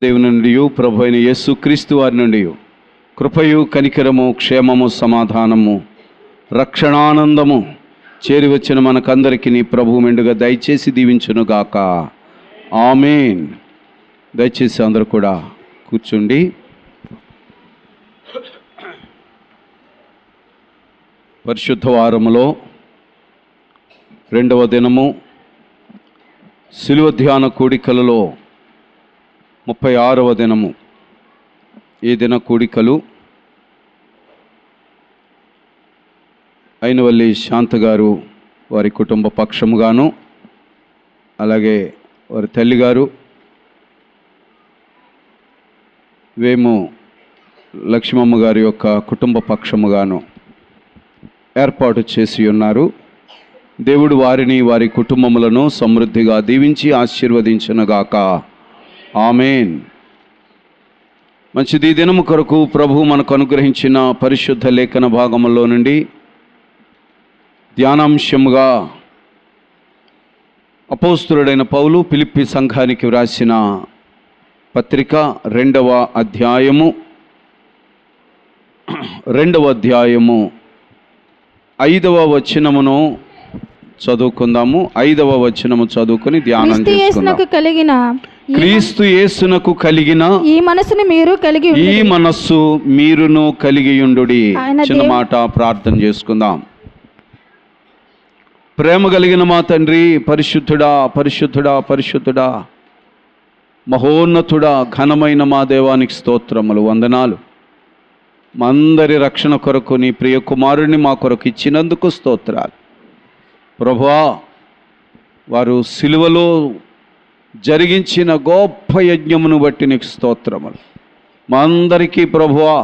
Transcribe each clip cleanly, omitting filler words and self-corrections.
దేవుని నుండి ప్రభు అయిన యేసుక్రీస్తు వారి నుండి కృపయు కనికరము క్షేమము సమాధానము రక్షణానందము చేరి వచ్చిన మనకందరికీ నీ ప్రభు మెండుగా దయచేసి దీవించునుగాక. ఆమేన్. దయచేసి అందరూ కూడా కూర్చుండి. పరిశుద్ధ వారములో రెండవ దినము శిలువ ధ్యాన కూడికలలో 36వ దినము. ఈ దిన కూడికలు అయినవల్లి శాంత గారు వారి కుటుంబ పక్షముగాను, అలాగే వారి తల్లిగారు వేము లక్ష్మమ్మ గారి యొక్క కుటుంబ పక్షముగాను ఏర్పాటు చేసి ఉన్నారు. దేవుడు వారిని వారి కుటుంబములను సమృద్ధిగా దీవించి ఆశీర్వదించునుగాక. ఆమేన్. మంచిది. దినము కొరకు ప్రభు మనకు అనుగ్రహించిన పరిశుద్ధ లేఖన భాగములో నుండి ధ్యానాంశముగా అపోస్తులుడైన పౌలు ఫిలిప్పీ సంఘానికి వ్రాసిన పత్రిక 2వ అధ్యాయము 5వ వచనమును చదువుకుందాము. 5వ వచనము చదువుకుని ధ్యానం చేసుకుందాం. క్రీస్తు యేసునకు కలిగిన ఈ మనస్సు మీరును కలిగి ఉండుడి. చిన్న మాట ప్రార్థన చేసుకుందాం. ప్రేమ కలిగిన మా తండ్రి, పరిశుద్ధుడా పరిశుద్ధుడా పరిశుద్ధుడా, మహోన్నతుడా, ఘనమైన మా దేవానికి స్తోత్రములు, వందనాలు. మా అందరి రక్షణ కొరకు నీ ప్రియ కుమారుని మా కొరకు ఇచ్చినందుకు స్తోత్రాలు. ప్రభువా, వారు సిలువలో జరిగించిన గొప్ప యజ్ఞమును బట్టి నీకు స్తోత్రములు. మా అందరికీ ప్రభువా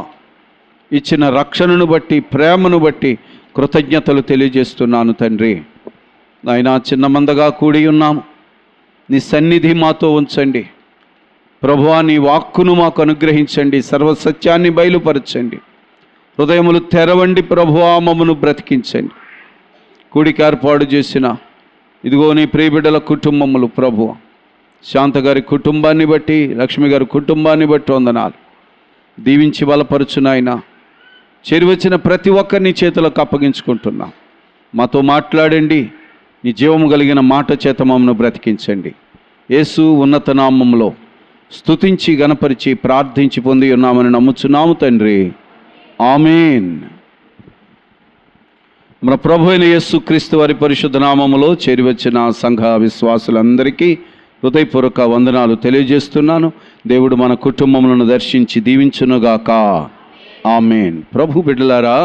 ఇచ్చిన రక్షణను బట్టి, ప్రేమను బట్టి కృతజ్ఞతలు తెలియజేస్తున్నాను తండ్రి. నాయనా, చిన్న మందగా కూడి ఉన్నాము, నీ సన్నిధి మాతో ఉంచండి ప్రభువా. నీ వాక్కును మాకు అనుగ్రహించండి, సర్వసత్యాన్ని బయలుపరచండి, హృదయములు తెరవండి ప్రభువా, మమ్మను బ్రతికించండి. కూడికి ఏర్పాటు చేసిన ఇదిగో నీ ప్రియబిడ్డల కుటుంబములు ప్రభువా, శాంత గారి కుటుంబాన్ని బట్టి, లక్ష్మి గారి కుటుంబాన్ని బట్టి వందనాలు. దీవించి బలపరుచునాయన. చేరివచ్చిన ప్రతి ఒక్కరిని చేతులకు అప్పగించుకుంటున్నా. మాతో మాట్లాడండి, నీ జీవము కలిగిన మాట చేత మమ్మను బ్రతికించండి. యేసు ఉన్నత నామములో స్తుతించి గణపరిచి ప్రార్థించి పొంది ఉన్నామని నమ్ముచున్నాము తండ్రి. ఆమేన్. మన ప్రభు అయిన యేసుక్రీస్తు వారి పరిశుద్ధ నామములో చేరివచ్చిన సంఘ విశ్వాసులందరికీ హృదయపూర్వక వందనాలు తెలియజేస్తున్నాను. దేవుడు మన కుటుంబములను దర్శించి దీవించునుగాక. ఆమేన్. ప్రభు బిడ్డలారా,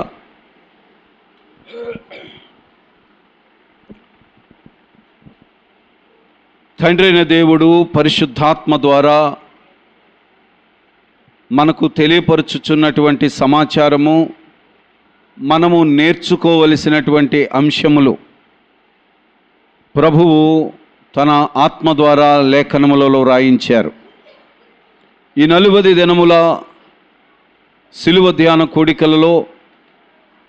తండ్రి అయిన దేవుడు పరిశుద్ధాత్మ ద్వారా మనకు తెలియపరచుచున్నటువంటి సమాచారము, మనము నేర్చుకోవలసినటువంటి అంశములు ప్రభువు తన ఆత్మ ద్వారా లేఖనములలో రాయించారు. ఈ 40 దినముల సిలువ ధ్యాన కూడికలలో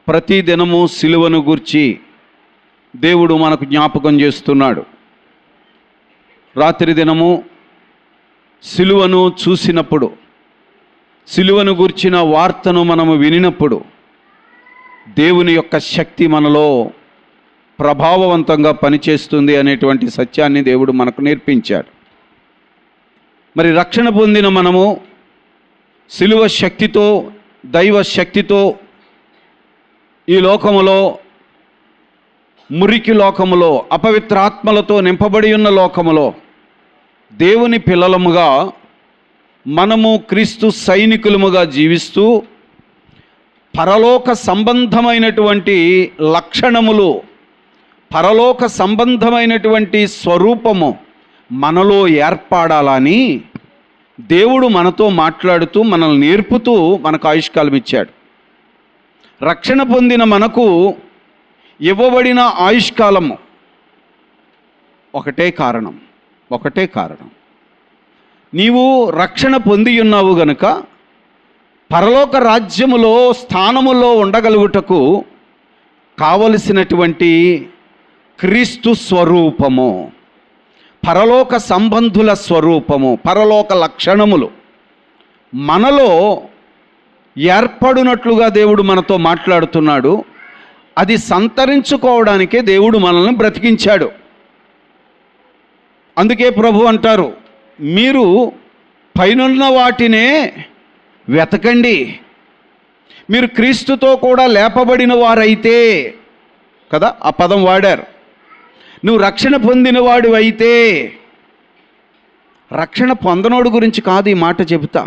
ప్రతి దినము సిలువను గూర్చి దేవుడు మనకు జ్ఞాపకం చేస్తున్నాడు. రాత్రి దినము సిలువను చూసినప్పుడు, సిలువను గూర్చిన వార్తను మనము వినినప్పుడు దేవుని యొక్క శక్తి మనలో ప్రభావవంతంగా పనిచేస్తుంది అనేటువంటి సత్యాన్ని దేవుడు మనకు నేర్పించాడు. మరి రక్షణ పొందిన మనము సిలువ శక్తితో, దైవ శక్తితో ఈ లోకములో, మురికి లోకములో, అపవిత్ర ఆత్మలతో నింపబడి ఉన్న లోకములో దేవుని పిల్లలముగా మనము క్రీస్తు సైనికులముగా జీవిస్తూ పరలోక సంబంధమైనటువంటి లక్షణములు, పరలోక సంబంధమైనటువంటి స్వరూపము మనలో ఏర్పడాలని దేవుడు మనతో మాట్లాడుతూ, మనల్ని నేర్పుతూ మనకు ఆయుష్కాలం ఇచ్చాడు. రక్షణ పొందిన మనకు ఇవ్వబడిన ఆయుష్కాలము ఒకటే కారణం. నీవు రక్షణ పొంది ఉన్నావు గనుక పరలోక రాజ్యములో స్థానములో ఉండగలుగుటకు కావలసినటువంటి క్రీస్తు స్వరూపము, పరలోక సంబంధుల స్వరూపము, పరలోక లక్షణములు మనలో ఏర్పడినట్లుగా దేవుడు మనతో మాట్లాడుతున్నాడు. అది సంతరించుకోవడానికే దేవుడు మనల్ని బ్రతికించాడు. అందుకే ప్రభు అంటారు, మీరు పైనున్న వాటినే వెతకండి. మీరు క్రీస్తుతో కూడా లేపబడిన వారైతే కదా, ఆ పదం వాడారు. నువ్వు రక్షణ పొందిన వాడివైతే, రక్షణ పొందనోడు గురించి కాదు ఈ మాట చెబుతా.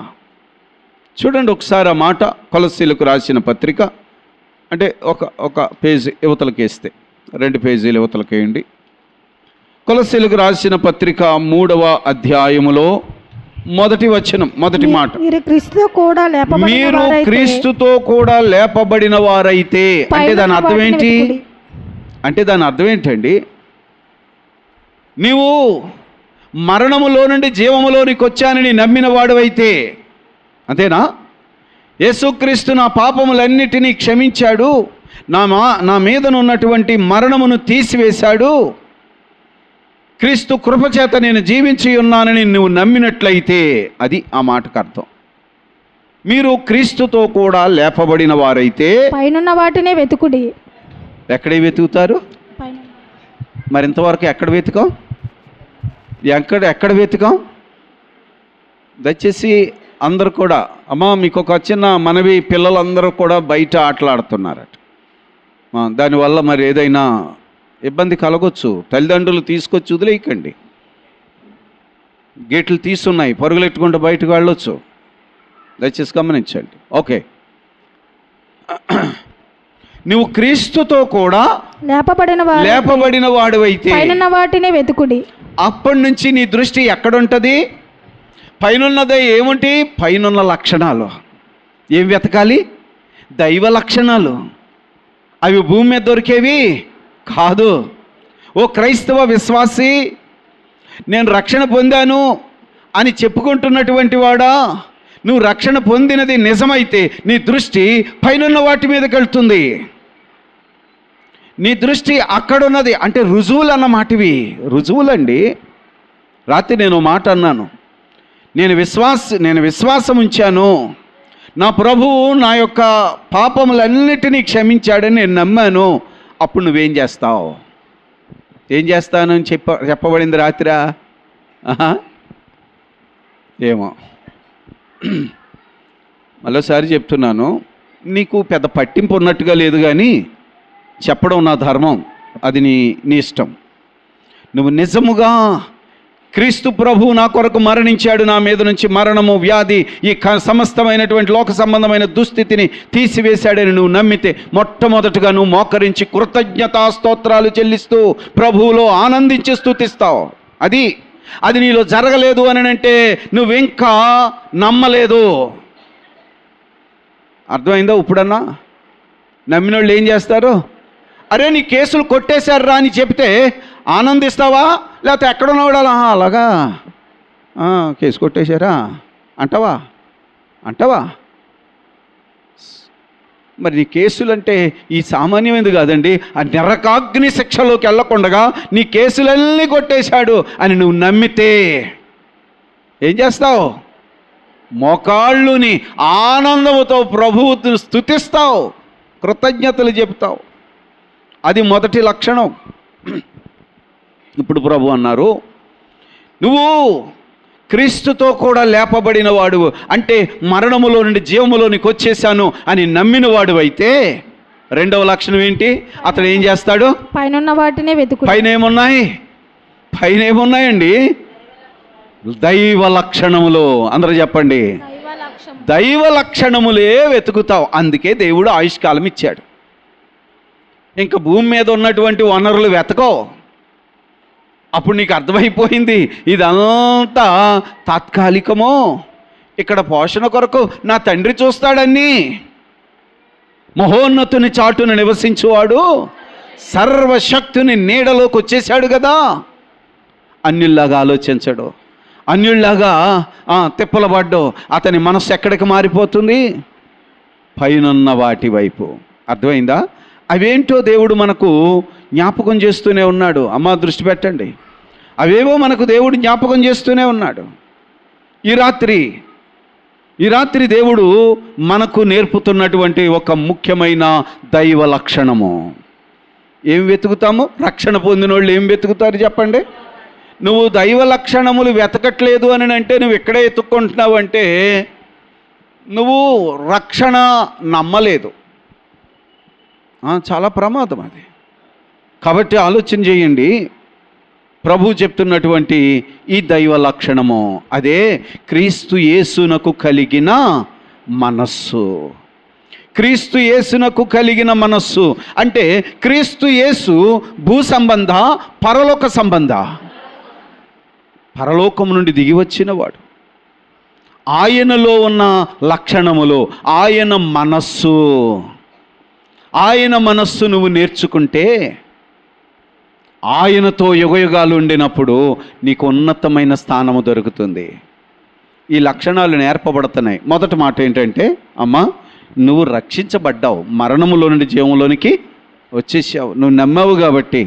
చూడండి ఒకసారి ఆ మాట కొలస్సీలకు రాసిన పత్రిక, అంటే ఒక పేజీ యువతలకి వేస్తే 2 పేజీలు యువతలకి వేయండి. కొలస్సీలకు రాసిన పత్రిక 3వ అధ్యాయములో మొదటి వచనం, మొదటి మాట, మీరు క్రీస్తుతో కూడా లేపబడిన వారైతే. అంటే దాని అర్థం ఏంటి? అంటే దాని అర్థం ఏంటండి? నీవు మరణములో నుండి జీవములోనికి వచ్చానని నమ్మిన వాడువైతే, అంతేనా? యేసుక్రీస్తు నా పాపములన్నిటినీ క్షమించాడు, నా మీదనున్నటువంటి మరణమును తీసివేశాడు, క్రీస్తు కృపచేత నేను జీవించి ఉన్నానని నువ్వు నమ్మినట్లయితే, అది ఆ మాటకు అర్థం. మీరు క్రీస్తుతో కూడా లేపబడిన వారైతే పైనున్న వాటినే వెతుకుడి. ఎక్కడే వెతుకుతారు? మరి ఇంతవరకు ఎక్కడ వెతుకాం? ఎక్కడ వెతుకాం? దయచేసి అందరు కూడా, అమ్మా మీకు ఒక చిన్న మనవి, పిల్లలందరూ కూడా బయట ఆటలాడుతున్నారట. దానివల్ల మరి ఏదైనా ఇబ్బంది కలగొచ్చు. తల్లిదండ్రులు తీసుకొచ్చి వదిలేయకండి. గేట్లు తీసున్నాయి, పరుగులు ఎట్టుకుంటూ బయటకు వెళ్ళొచ్చు. దయచేసి గమనించండి. ఓకే, నువ్వు క్రీస్తుతో కూడా లేపబడిన వాడివైతే వాటినే వెతుకుడి. అప్పటి నుంచి నీ దృష్టి ఎక్కడుంటుంది? పైనున్నదే ఏమిటి? పైనున్న లక్షణాలు. ఏం వెతకాలి? దైవ లక్షణాలు. అవి భూమి మీద దొరికేవి కాదు. ఓ క్రైస్తవ విశ్వాసి, నేను రక్షణ పొందాను అని చెప్పుకుంటున్నటువంటి వాడా, నువ్వు రక్షణ పొందినది నిజమైతే నీ దృష్టి పైనున్న వాటి మీదకి వెళ్తుంది. నీ దృష్టి అక్కడున్నది. అంటే రుజువులు అన్నమాటివి. రుజువులండి. రాత్రి నేను మాట అన్నాను, నేను విశ్వాసం ఉంచాను, నా ప్రభువు నా యొక్క పాపములన్నిటినీ క్షమించాడని నేను నమ్మాను. అప్పుడు నువ్వేం చేస్తావు? ఏం చేస్తానని చెప్పబడింది రాత్రా? ఏమో, మరోసారి చెప్తున్నాను, నీకు పెద్ద పట్టింపు ఉన్నట్టుగా లేదు, కానీ చెప్పడం నా ధర్మం. అది నీ ఇష్టం. నువ్వు నిజముగా క్రీస్తు ప్రభు నా కొరకు మరణించాడు, నా మీద నుంచి మరణము, వ్యాధి, ఈ సమస్తమైనటువంటి లోక సంబంధమైన దుస్థితిని తీసివేశాడని నువ్వు నమ్మితే, మొట్టమొదటిగా నువ్వు మోకరించి కృతజ్ఞతా స్తోత్రాలు చెల్లిస్తూ ప్రభువులో ఆనందించి స్తుతిస్తావు. అది నీలో జరగలేదు అని అంటే నువ్వింకా నమ్మలేదు. అర్థమైందా? ఇప్పుడన్నా నమ్మిన వాళ్ళు ఏం చేస్తారు? అరే నీ కేసులు కొట్టేశారా అని చెప్తే ఆనందిస్తావా? లేకపోతే ఎక్కడున్నాడు అలాగా కేసు కొట్టేశారా అంటావా? మరి నీ కేసులంటే ఈ సామాన్యమైనది కాదండి. ఆ నరకాగ్ని శిక్షలోకి వెళ్ళకుండగా నీ కేసులన్నీ కొట్టేశాడు అని నువ్వు నమ్మితే ఏం చేస్తావు? మోకాళ్ళుని ఆనందముతో ప్రభువును స్తుతిస్తావు, కృతజ్ఞతలు చెప్తావు. అది మొదటి లక్షణం. ఇప్పుడు ప్రభు అన్నారు, నువ్వు క్రీస్తుతో కూడా లేపబడిన వాడు, అంటే మరణములో నుండి జీవములోనికి వచ్చేసాను అని నమ్మిన వాడు అయితే, రెండవ లక్షణం ఏంటి? అతడు ఏం చేస్తాడు? పైనున్న వాటినే వెతుకు. పైన ఏమున్నాయండి? దైవ లక్షణములు. అందరూ చెప్పండి, దైవ లక్షణములే వెతుకుతావు. అందుకే దేవుడు ఆయుష్కాలం ఇచ్చాడు. ఇంకా భూమి మీద ఉన్నటువంటి వనరులు వెతకో. అప్పుడు నీకు అర్థమైపోయింది ఇదంతా తాత్కాలికమో, ఇక్కడ పోషణ కొరకు నా తండ్రి చూస్తాడని. మహోన్నతుని చాటును నివసించువాడు సర్వశక్తుని నీడలోకి వచ్చేసాడు కదా. అన్యుల్లాగా ఆలోచించడు, అన్యుల్లాగా తిప్పలబడ్డు. అతని మనస్సు ఎక్కడికి మారిపోతుంది? పైనున్న వాటి వైపు. అర్థమైందా? అవేంటో దేవుడు మనకు జ్ఞాపకం చేస్తూనే ఉన్నాడు. అమ్మ దృష్టి పెట్టండి. అవేవో మనకు దేవుడు జ్ఞాపకం చేస్తూనే ఉన్నాడు. ఈ రాత్రి దేవుడు మనకు నేర్పుతున్నటువంటి ఒక ముఖ్యమైన దైవ లక్షణము. ఏం వెతుకుతాము? రక్షణ పొందిన వాళ్ళు ఏం వెతుకుతారు చెప్పండి? నువ్వు దైవ లక్షణములు వెతకట్లేదు అని అంటే నువ్వు ఎక్కడే ఎత్తుక్కుంటున్నావు అంటే నువ్వు రక్షణ నమ్మలేదు. చాలా ప్రమాదం అది. కాబట్టి ఆలోచన చేయండి. ప్రభు చెప్తున్నటువంటి ఈ దైవ లక్షణము అదే క్రీస్తు యేసునకు కలిగిన మనస్సు. క్రీస్తు యేసునకు కలిగిన మనస్సు అంటే క్రీస్తు యేసు భూ సంబంధ, పరలోక సంబంధ? పరలోకం నుండి దిగి వచ్చినవాడు. ఆయనలో ఉన్న లక్షణములు, ఆయన మనస్సు నువ్వు నేర్చుకుంటే ఆయనతో యుగయుగాలు ఉండినప్పుడు నీకు ఉన్నతమైన స్థానము దొరుకుతుంది. ఈ లక్షణాలు నేర్పబడుతున్నాయి. మొదటి మాట ఏంటంటే, అమ్మా నువ్వు రక్షించబడ్డావు, మరణములో నుండి జీవంలోనికి వచ్చేసావు, నువ్వు నమ్మావు. కాబట్టి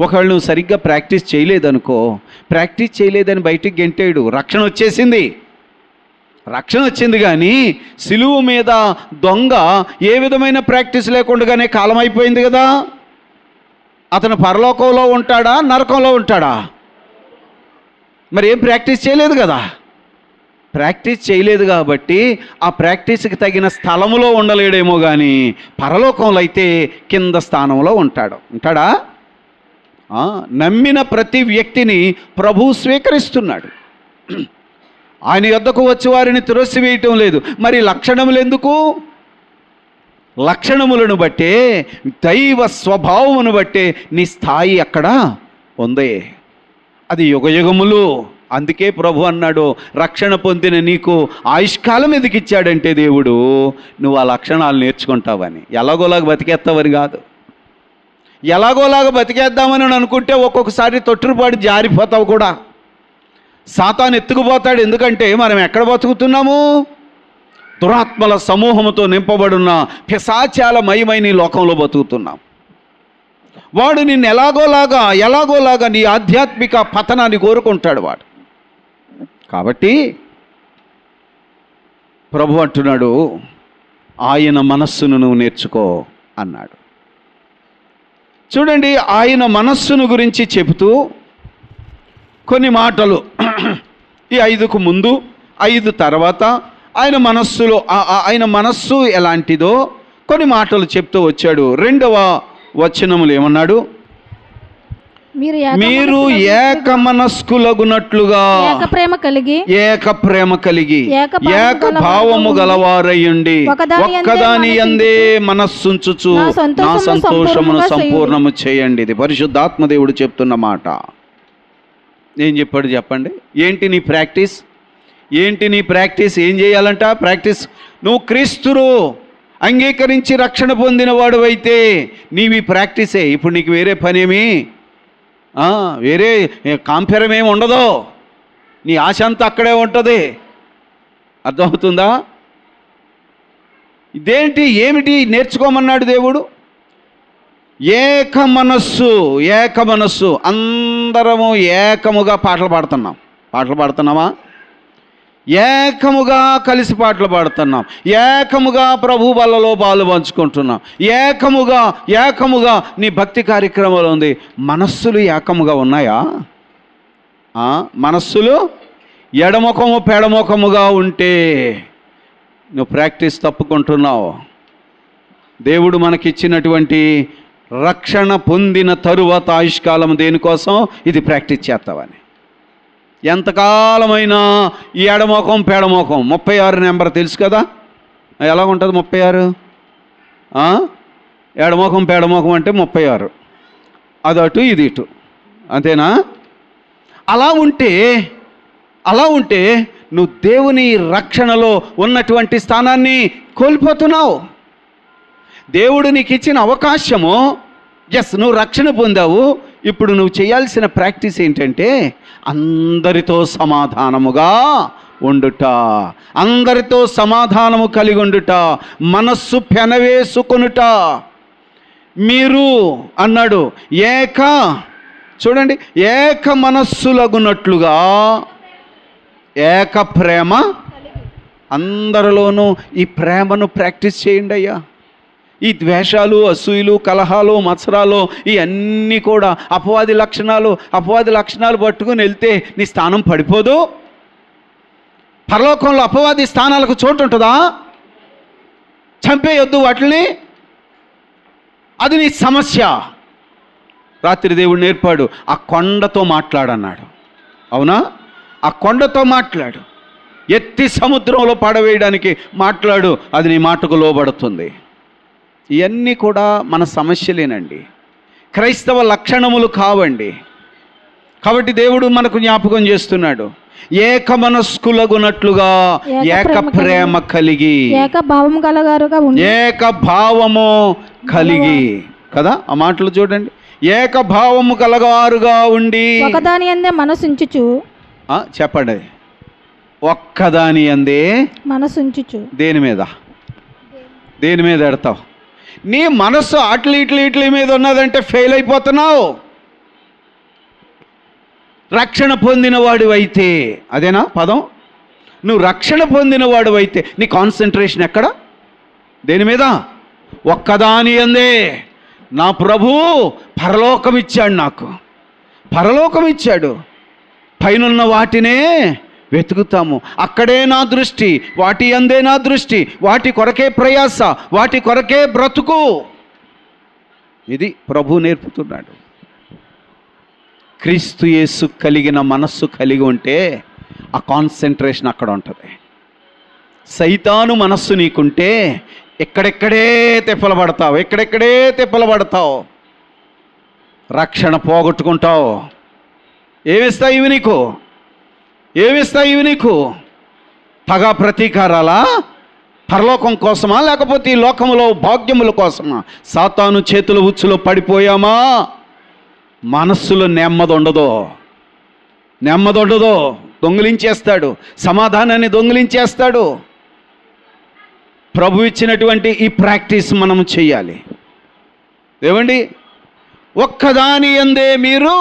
ఒకవేళ నువ్వు సరిగ్గా ప్రాక్టీస్ చేయలేదనుకో, ప్రాక్టీస్ చేయలేదని బయటికి గెంటేడు, రక్షణ వచ్చింది కానీ సిలువ మీద దొంగ ఏ విధమైన ప్రాక్టీస్ లేకుండానే కాలం అయిపోయింది కదా. అతను పరలోకంలో ఉంటాడా, నరకంలో ఉంటాడా? మరి ఏం ప్రాక్టీస్ చేయలేదు కదా. ప్రాక్టీస్ చేయలేదు కాబట్టి ఆ ప్రాక్టీస్కి తగిన స్థలములో ఉండలేడేమో కానీ పరలోకంలో అయితే కింద స్థానంలో ఉంటాడా? నమ్మిన ప్రతి వ్యక్తిని ప్రభువు స్వీకరిస్తున్నాడు. ఆయన యొద్దకు వచ్చి వారిని త్రోసివేయటం లేదు. మరి లక్షణములు ఎందుకు? లక్షణములను బట్టే, దైవ స్వభావమును బట్టే నీ స్థాయి అక్కడ ఉంది. అది యుగయుగములు. అందుకే ప్రభు అన్నాడు, రక్షణ పొందిన నీకు ఆయుష్కాలం ఎందుకు ఇచ్చాడంటే దేవుడు, నువ్వు ఆ లక్షణాలు నేర్చుకుంటావని. ఎలాగోలాగా బతికేస్తావని కాదు. ఎలాగోలాగా బతికేద్దామని అనుకుంటే ఒక్కొక్కసారి తొట్టుపాటు జారిపోతావు కూడా. సాతాను ఎత్తుకుపోతాడు. ఎందుకంటే మనం ఎక్కడ బతుకుతున్నాము? దురాత్మల సమూహముతో నింపబడున్న పిశాచాలమయమైన ఈ లోకంలో బతుకుతున్నాం. వాడు నిన్ను ఎలాగోలాగా నీ ఆధ్యాత్మిక పతనాన్ని కోరుకుంటాడు వాడు. కాబట్టి ప్రభు అంటున్నాడు, ఆయన మనస్సును నువ్వు నేర్చుకో అన్నాడు. చూడండి, ఆయన మనస్సును గురించి చెబుతూ కొన్ని మాటలు, ఈ 5కు ముందు 5 తర్వాత ఆయన మనస్సు ఎలాంటిదో కొన్ని మాటలు చెప్తూ వచ్చాడు. 2వ వచనములు ఏమన్నాడు? మీరు ఏకమనస్కులగునట్లుగా ఏక ప్రేమ కలిగి ఏక భావము గలవారయ్యుండి ఒక్కదాని యందే మనస్సుంచుచు నా సంతోషమును సంపూర్ణము చేయండి. ఇది పరిశుద్ధాత్మదేవుడు చెప్తున్న మాట. ఏం చెప్పాడు చెప్పండి? ఏంటి నీ ప్రాక్టీస్? ఏం చేయాలంట ప్రాక్టీస్? నువ్వు క్రీస్తును అంగీకరించి రక్షణ పొందిన వాడు అయితే నీవి ప్రాక్టీసే. ఇప్పుడు నీకు వేరే పనేమి, వేరే కాంపెరమేమి ఉండదు. నీ ఆశ అంతా అక్కడే ఉంటుంది. అర్థమవుతుందా? ఏమిటి నేర్చుకోమన్నాడు దేవుడు? ఏక మనస్సు. అందరము ఏకముగా పాటలు పాడుతున్నామా? ఏకముగా కలిసి పాటలు పాడుతున్నాం. ఏకముగా ప్రభు బల్లలో పాలు పంచుకుంటున్నాం. ఏకముగా నీ భక్తి కార్యక్రమాలు ఉంది. మనస్సులు ఏకముగా ఉన్నాయా? మనస్సులు ఎడముఖము పెడముఖముగా ఉంటే నువ్వు ప్రాక్టీస్ తప్పుకుంటున్నావు. దేవుడు మనకిచ్చినటువంటి రక్షణ పొందిన తరువాత ఆయుష్కాలం దేనికోసం? ఇది ప్రాక్టీస్ చేస్తావని. ఎంతకాలమైనా ఈ ఎడమోకం పేడమోకం 36 నెంబర్ తెలుసు కదా, ఎలా ఉంటుంది 36? ఎడమోకం పేడమోకం అంటే 36, అది అటు ఇది ఇటు, అంతేనా? అలా ఉంటే నువ్వు దేవుని రక్షణలో ఉన్నటువంటి స్థానాన్ని కోల్పోతున్నావు. దేవుడు నీకు ఇచ్చిన అవకాశము, నువ్వు రక్షణ పొందావు. ఇప్పుడు నువ్వు చేయాల్సిన ప్రాక్టీస్ ఏంటంటే అందరితో సమాధానముగా ఉండుట, అందరితో సమాధానము కలిగి ఉండుట, మనస్సు పెనవేసుకొనుట. మీరు అన్నాడు ఏక చూడండి, ఏక మనస్సులగునట్లుగా ఏక ప్రేమ, అందరిలోనూ ఈ ప్రేమను ప్రాక్టీస్ చేయండి అయ్యా. ఈ ద్వేషాలు, అసూయలు, కలహాలు, మత్సరాలు ఇవన్నీ కూడా అపవాది లక్షణాలు పట్టుకుని వెళ్తే నీ స్థానం పడిపోదు. పరలోకంలో అపవాది స్థానాలకు చోటు ఉంటుందా? చంపేయొద్దు వాటిని, అది నీ సమస్య. రాత్రి దేవుడు నేర్పాడు, ఆ కొండతో మాట్లాడన్నాడు. అవునా? ఆ కొండతో మాట్లాడు, ఎత్తి సముద్రంలో పడవేయడానికి మాట్లాడు, అది నీ మాటకు లోబడుతుంది. ఇవన్నీ కూడా మన సమస్యలేనండి, క్రైస్తవ లక్షణములు కావండి. కాబట్టి దేవుడు మనకు జ్ఞాపకం చేస్తున్నాడు, ఏక మనస్కులగునట్లుగా ఏక ప్రేమ కలిగి, ఏక భావము కలగారుగా ఉండి, ఏక భావము కలిగి కదా. ఆ మాటలు చూడండి, ఏక భావము కలగారుగా ఉండి, ఒకదాని అందే మనసుంచుచు. చెప్పండి, ఒక్కదాని అందే మనసుంచుచు. దేని మీద ఎడతావు? నీ మనస్సు ఇట్లీ మీద ఉన్నదంటే ఫెయిల్ అయిపోతున్నావు. రక్షణ పొందినవాడివైతే, అదేనా పదం? నువ్వు రక్షణ పొందినవాడివైతే నీ కాన్సన్ట్రేషన్ ఎక్కడ? దేని మీద? ఒక్కదాని అందే. నా ప్రభు పరలోకం ఇచ్చాడు, నాకు పరలోకం ఇచ్చాడు. పైనున్న వాటినే వెతుకుతాము, అక్కడే నా దృష్టి, వాటి అందే నా దృష్టి, వాటి కొరకే ప్రయాస, వాటి కొరకే బ్రతుకు. ఇది ప్రభు నేర్పుతున్నాడు. క్రీస్తు యేసు కలిగిన మనస్సు కలిగి ఉంటే ఆ కాన్సన్ట్రేషన్ అక్కడ ఉంటుంది. సైతాను మనస్సు నీకుంటే ఎక్కడెక్కడే తిప్పలు పడతావు, రక్షణ పోగొట్టుకుంటావు. ఏమిస్తాయి ఇవి నీకు? పగ ప్రతీకారాలా? పరలోకం కోసమా, లేకపోతే ఈ లోకములో భాగ్యముల కోసమా? సాతాను చేతుల ఉచ్చులో పడిపోయామా? మనస్సులో నెమ్మది ఉండదు, దొంగిలించేస్తాడు, సమాధానాన్ని దొంగిలించేస్తాడు. ప్రభు ఇచ్చినటువంటి ఈ ప్రాక్టీస్ మనం చెయ్యాలి. ఏమండి, ఒక్కదాని యందే మీరు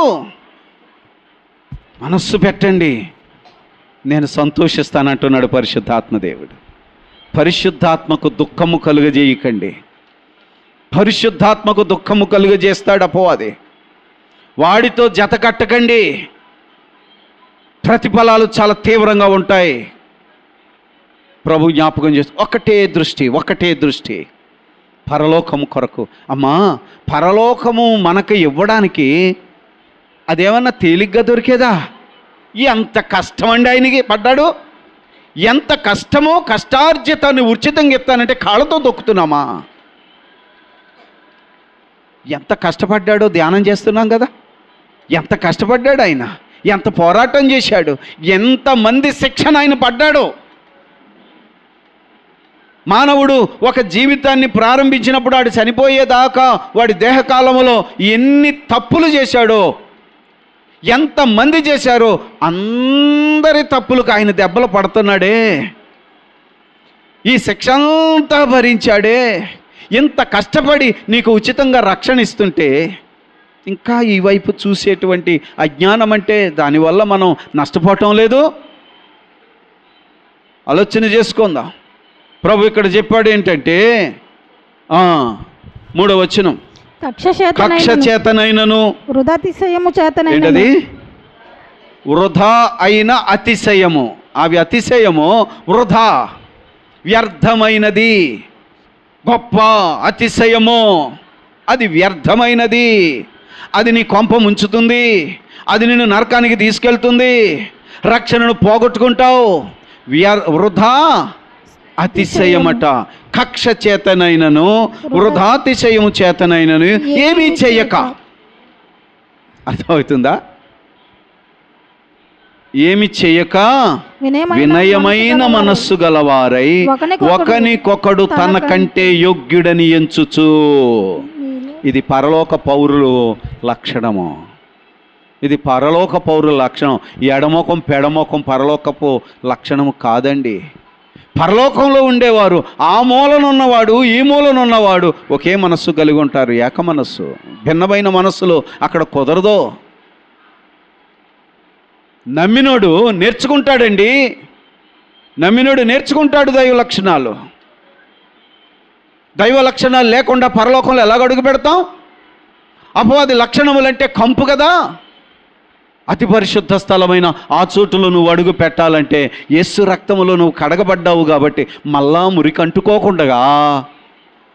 మనస్సు పెట్టండి, నేను సంతోషిస్తానంటున్నాడు పరిశుద్ధాత్మదేవుడు. పరిశుద్ధాత్మకు దుఃఖము కలుగజేయకండి. పరిశుద్ధాత్మకు దుఃఖము కలుగజేస్తాడు అపవాది. వాడితో జత కట్టకండి, ప్రతిఫలాలు చాలా తీవ్రంగా ఉంటాయి. ప్రభు జ్ఞాపకం చేస్తూ ఒకటే దృష్టి పరలోకము కొరకు. అమ్మా, పరలోకము మనకు ఇవ్వడానికి అదేమన్నా తేలిగ్గా దొరికేదా? ఎంత కష్టమండి ఆయనకి పడ్డాడు. ఎంత కష్టమో, కష్టార్జితాన్ని ఉచితంగా ఇస్తానంటే కాళ్ళతో దొక్కుతున్నామా? ఎంత కష్టపడ్డాడో ధ్యానం చేస్తున్నాం కదా. ఎంత కష్టపడ్డాడు ఆయన, ఎంత పోరాటం చేశాడు, ఎంతమంది శిక్షణ ఆయన పడ్డాడు. మానవుడు ఒక జీవితాన్ని ప్రారంభించినప్పుడు వాడు చనిపోయేదాకా వాడి దేహకాలంలో ఎన్ని తప్పులు చేశాడో, ఎంతమంది చేశారో అందరి తప్పులకు ఆయన దెబ్బలు పడుతున్నాడే. ఈ శిక్ష అంతా భరించాడే. ఇంత కష్టపడి నీకు ఉచితంగా రక్షణ ఇస్తుంటే ఇంకా ఈ వైపు చూసేటువంటి అజ్ఞానం అంటే దానివల్ల మనం నష్టపోవటం లేదు. ఆలోచన చేసుకుందాం. ప్రభు ఇక్కడ చెప్పాడు ఏంటంటే 3వ వచనం, కక్ష చేతనైనను ఏంటది? వృధా అయిన అతిశయము. అవి అతిశయము వృధా, వ్యర్థమైనది. గొప్ప అతిశయము అది వ్యర్థమైనది. అది నీ కొంప ముంచుతుంది, అది నిన్ను నరకానికి తీసుకెళ్తుంది, రక్షణను పోగొట్టుకుంటావు. వృధా అతిశయమట. కక్ష చేతనైనను వృధాతిశయము చేతనైనను ఏమీ చెయ్యక. అర్థమవుతుందా? ఏమి చెయ్యక వినయమైన మనస్సు గలవారై ఒకనికొకడు తన కంటే యోగ్యుడని ఎంచుచు. ఇది పరలోక పౌరుల లక్షణము. ఇది పరలోక పౌరుల లక్షణం. ఎడమొఖం పెడమొఖం పరలోకపు లక్షణము కాదండి. పరలోకంలో ఉండేవారు ఆ మూలనున్నవాడు ఈ మూలనున్నవాడు ఒకే మనస్సు కలిగి ఉంటారు, ఏక మనస్సు. భిన్నమైన మనస్సులు అక్కడ కుదరదు. నమ్మినోడు నేర్చుకుంటాడండి. నమ్మినోడు నేర్చుకుంటాడు దైవ లక్షణాలు. దైవ లక్షణాలు లేకుండా పరలోకంలో ఎలాగ అడుగు పెడతాం? అపవాది లక్షణములంటే కంపు కదా. అతి పరిశుద్ధ స్థలమైన ఆ చోటులో నువ్వు అడుగు పెట్టాలంటే యేసు రక్తములో నువ్వు కడగబడ్డావు కాబట్టి మళ్ళా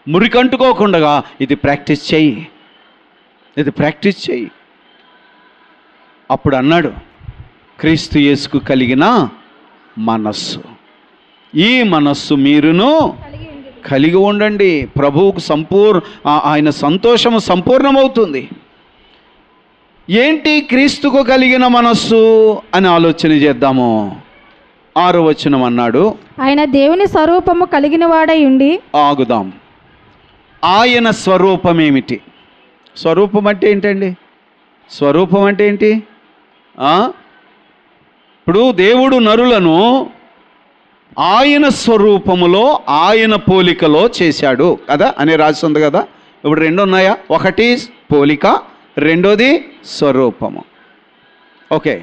మురికంటుకోకుండా ఇది ప్రాక్టీస్ చెయ్యి. అప్పుడు అన్నాడు, క్రీస్తు యేసుకు కలిగిన మనస్సు, ఈ మనస్సు మీరును కలిగి ఉండండి. ప్రభువుకు ఆయన సంతోషము సంపూర్ణమవుతుంది. ఏంటి క్రీస్తుకు కలిగిన మనస్సు అని ఆలోచన చేద్దాము. 6వ వచనం అన్నాడు, ఆయన దేవుని స్వరూపము కలిగిన వాడై ఉండి. ఆగుదాం. ఆయన స్వరూపం ఏమిటి? స్వరూపం అంటే ఏంటండి? స్వరూపం అంటే ఏంటి? ఇప్పుడు దేవుడు నరులను ఆయన స్వరూపములో ఆయన పోలికలో చేశాడు కదా అని రాసింది కదా. ఇప్పుడు రెండు ఉన్నాయా? ఒకటి పోలిక, రెండోది స్వరూపము. ఓకే,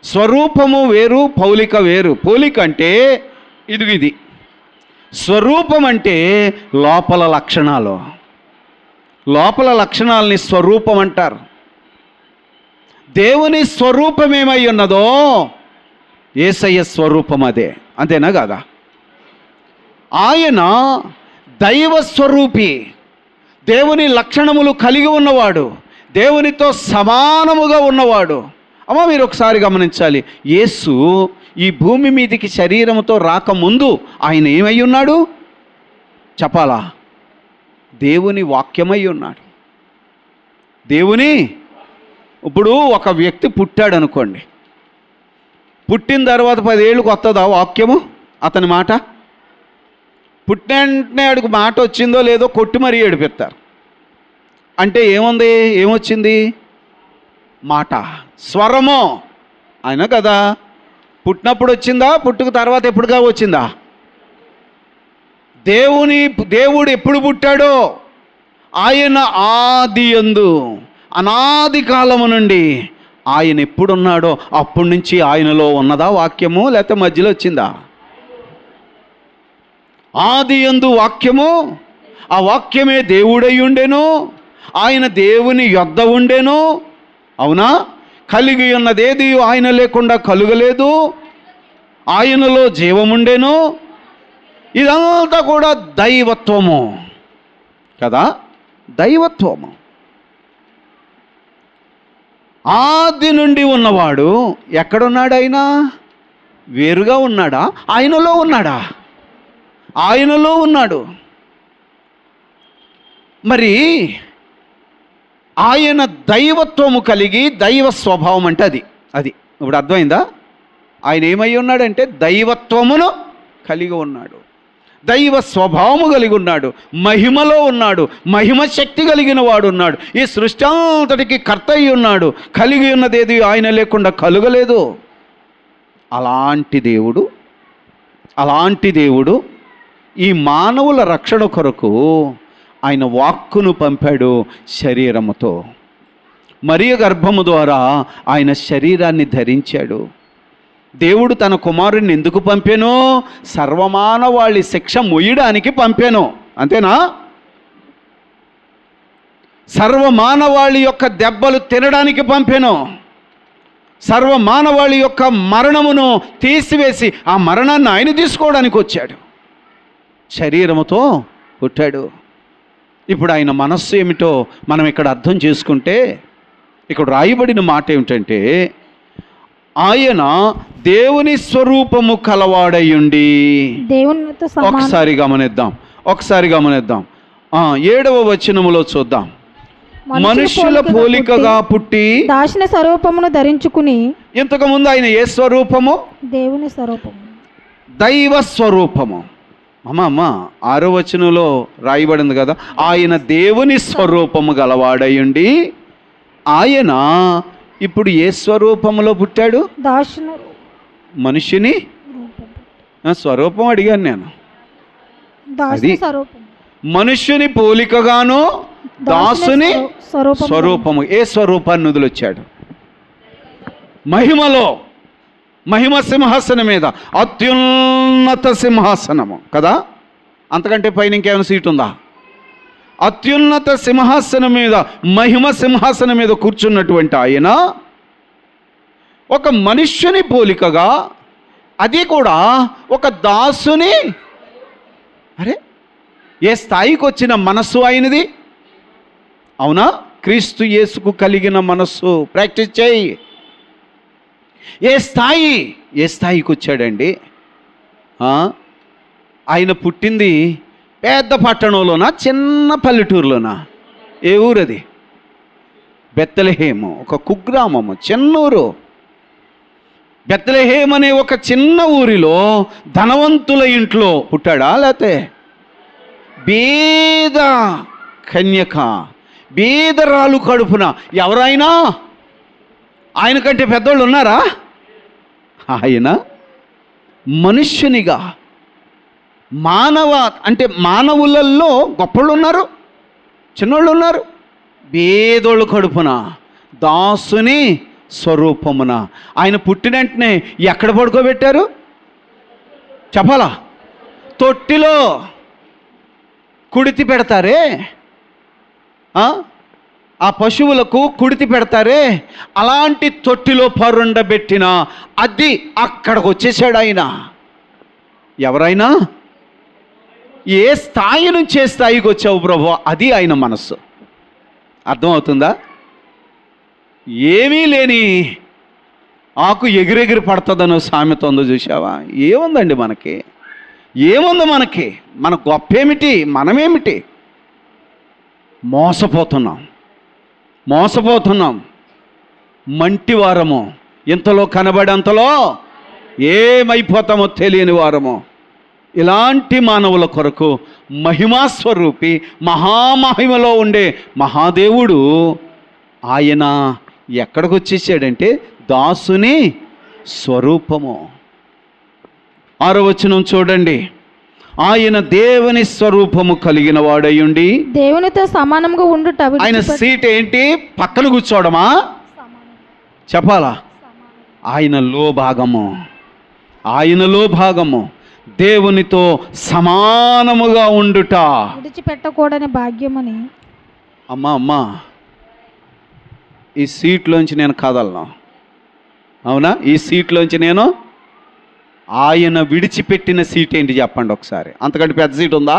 స్వరూపము వేరు, పోలిక వేరు. పోలిక అంటే ఇది, స్వరూపం అంటే లోపల లక్షణాలని స్వరూపం అంటారు. దేవుని స్వరూపం ఏమై ఉన్నదో యేసయ్య స్వరూపం అదే. అంతేనా కాదా? ఆయన దైవ స్వరూపి, దేవుని లక్షణములు కలిగి ఉన్నవాడు, దేవునితో సమానముగా ఉన్నవాడు. అమ్మ మీరు ఒకసారి గమనించాలి, యేసు ఈ భూమి మీదికి శరీరముతో రాకముందు ఆయన ఏమై ఉన్నాడు చెప్పాలా? దేవుని వాక్యమై ఉన్నాడు. ఇప్పుడు ఒక వ్యక్తి పుట్టాడు అనుకోండి, పుట్టిన తర్వాత 10 ఏళ్ళకి వస్తుందా వాక్యము అతని మాట? పుట్టిన ఆడికి మాట వచ్చిందో లేదో కొట్టి మరీ ఏడిపిస్తారు. అంటే ఏమొచ్చింది? మాట, స్వరము. ఆయన కదా పుట్టినప్పుడు వచ్చిందా, పుట్టుక తర్వాత ఎప్పుడుగా వచ్చిందా? దేవుడు ఎప్పుడు పుట్టాడో ఆయన ఆదియందు, అనాది కాలము నుండి ఆయన ఎప్పుడున్నాడో అప్పటి నుంచి ఆయనలో ఉన్నదా వాక్యము, లేకపోతే మధ్యలో వచ్చిందా? ఆదియందు వాక్యము, ఆ వాక్యమే దేవుడై ఉండెను, ఆయన దేవుని యొద్ద ఉండెను. అవునా? కలిగి ఉన్నదేది ఆయన లేకుండా కలుగలేదు, ఆయనలో జీవముండెను. ఇదంతా కూడా దైవత్వము కదా, దైవత్వము. ఆది నుండి ఉన్నవాడు ఎక్కడున్నాడు? ఆయన వేరుగా ఉన్నాడా? ఆయనలో ఉన్నాడా? ఆయనలో ఉన్నాడు. మరి ఆయన దైవత్వము కలిగి, దైవ స్వభావం అంటే అది ఇప్పుడు అర్థమైందా? ఆయన ఏమై ఉన్నాడంటే దైవత్వమును కలిగి ఉన్నాడు, దైవ స్వభావము కలిగి ఉన్నాడు, మహిమలో ఉన్నాడు, మహిమ శక్తి కలిగిన వాడు ఉన్నాడు, ఈ సృష్టి అంతటికి కర్త అయి ఉన్నాడు. కలిగి ఉన్నదేది ఆయన లేకుండా కలుగలేదు. అలాంటి దేవుడు ఈ మానవుల రక్షణ కొరకు ఆయన వాక్కును పంపాడు శరీరముతో. మరియ గర్భము ద్వారా ఆయన శరీరాన్ని ధరించాడు. దేవుడు తన కుమారుడిని ఎందుకు పంపాను? సర్వమానవాళి శిక్ష మొయ్యడానికి పంపాను. అంతేనా? సర్వమానవాళి యొక్క దెబ్బలు తినడానికి పంపాను. సర్వమానవాళి యొక్క మరణమును తీసివేసి ఆ మరణాన్ని ఆయన తీసుకోవడానికి వచ్చాడు. శరీరముతో పుట్టాడు. ఇప్పుడు ఆయన మనస్సు ఏమిటో మనం ఇక్కడ అర్థం చేసుకుంటే, ఇక్కడ రాయబడిన మాట ఏమిటంటే, ఆయన దేవుని స్వరూపము కలవాడయుండి. దేవునితో ఒకసారి గమనిద్దాం 7వ వచనములో చూద్దాం. మనుష్యుల పోలికగా పుట్టి దాసిన స్వరూపమును ధరించుకుని. ఇంతకుముందు ఆయన ఏ స్వరూపము? దేవుని స్వరూపము, దైవ స్వరూపము. అమ్మ 6వ వచనంలో రాయబడింది కదా, ఆయన దేవుని స్వరూపము గలవాడయుండి. ఆయన ఇప్పుడు ఏ స్వరూపములో పుట్టాడు? మనిషిని స్వరూపం అడిగాను నేను. అది మనుష్యుని పోలికగాను దాసుని స్వరూపము. ఏ స్వరూపాన్ని వదిలొచ్చాడు? మహిమలో, మహిమ సింహాసనం మీద, అత్యున్నత సింహాసనము కదా, అంతకంటే పైన ఇంకేమైనా సీటు ఉందా? అత్యున్నత సింహాసనం మీద, మహిమ సింహాసనం మీద కూర్చున్నటువంటి ఆయన ఒక మనుష్యుని పోలికగా, అది కూడా ఒక దాసుని, అరే ఏ స్థాయికి వచ్చిన మనస్సు ఆయనది? అవునా? క్రీస్తు యేసుకు కలిగిన మనస్సు. ప్రాక్టీస్ చేయి. ఏ స్థాయికి వచ్చాడండి? ఆయన పుట్టింది పెద్ద పట్టణంలోనా, చిన్న పల్లెటూరులోనా? ఏ ఊరది? బెత్లెహేము, ఒక కుగ్రామము, చిన్న ఊరు. బెత్లెహేం అనే ఒక చిన్న ఊరిలో ధనవంతుల ఇంట్లో పుట్టాడా? లేకపోతే బీద కన్యక, బీదరాలు కడుపున ఎవరైనా ఆయన కంటే పెద్దోళ్ళు ఉన్నారా? ఆయన మనుష్యునిగా, అంటే మానవులలో గొప్పళ్ళు ఉన్నారు, చిన్నోళ్ళు ఉన్నారు. బీదోళ్ళు కడుపున, దాసుని స్వరూపమున ఆయన పుట్టిన వెంటనే ఎక్కడ పడుకోబెట్టారు చెప్పాలా? తొట్టిలో కుడితి పెడతారే, ఆ పశువులకు కుడితి పెడతారే, అలాంటి తొట్టిలో పరుండబెట్టిన అది అక్కడికి వచ్చేసాడు ఆయన. ఎవరైనా ఏ స్థాయి నుంచి ఏ స్థాయికి వచ్చావు ప్రభు, అది ఆయన మనస్సు. అర్థమవుతుందా? ఏమీ లేని ఆకు ఎగిరెగిరి పడుతుందనో సామెత ఉందో చూసావా? ఏముందండి మనకి? ఏముంది మనకి? మన గొప్ప ఏమిటి? మనమేమిటి? మోసపోతున్నాం. మంటివారము, ఇంతలో కనబడి అంతలో ఏమైపోతామో తెలియని వారము. ఇలాంటి మానవుల కొరకు మహిమాస్వరూపి, మహామహిమలో ఉండే మహాదేవుడు ఆయన ఎక్కడికి వచ్చేసాడంటే దాసుని స్వరూపము. 6వ వచనం చూడండి. ఆయన దేవుని స్వరూపము కలిగిన వాడయుండి, దేవునితో సమానంగా ఉండుట. ఆయన సీట్ ఏంటి? పక్కన కూర్చోవడమా? చెప్పాలా? ఆయనలో భాగము దేవునితో సమానముగా ఉండుట, విడిచిపెట్టకూడని భాగ్యమని. అమ్మా ఈ సీట్లోంచి నేను కదలను. అవునా? ఈ సీట్లోంచి నేను, ఆయన విడిచిపెట్టిన సీట్ ఏంటి చెప్పండి ఒకసారి? అంతకంటే పెద్ద సీట్ ఉందా?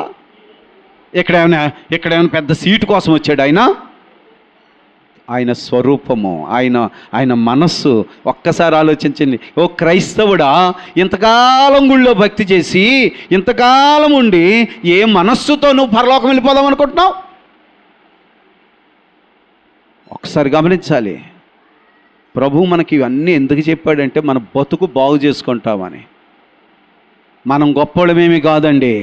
ఇక్కడేమైనా పెద్ద సీటు కోసం వచ్చాడు ఆయన? ఆయన స్వరూపము, ఆయన మనస్సు. ఒక్కసారి ఆలోచించండి. ఓ క్రైస్తవుడా, ఇంతకాలం గుళ్ళో భక్తి చేసి ఇంతకాలం ఉండి ఏ మనస్సుతో నువ్వు పరలోకం వెళ్ళిపోదాం అనుకుంటున్నావు? ఒకసారి గమనించాలి. ప్రభు మనకి ఇవన్నీ ఎందుకు చెప్పాడంటే మన బతుకు బాగు చేసుకుంటామని. మనం గొప్పవాళ్ళమేమీ కాదండి,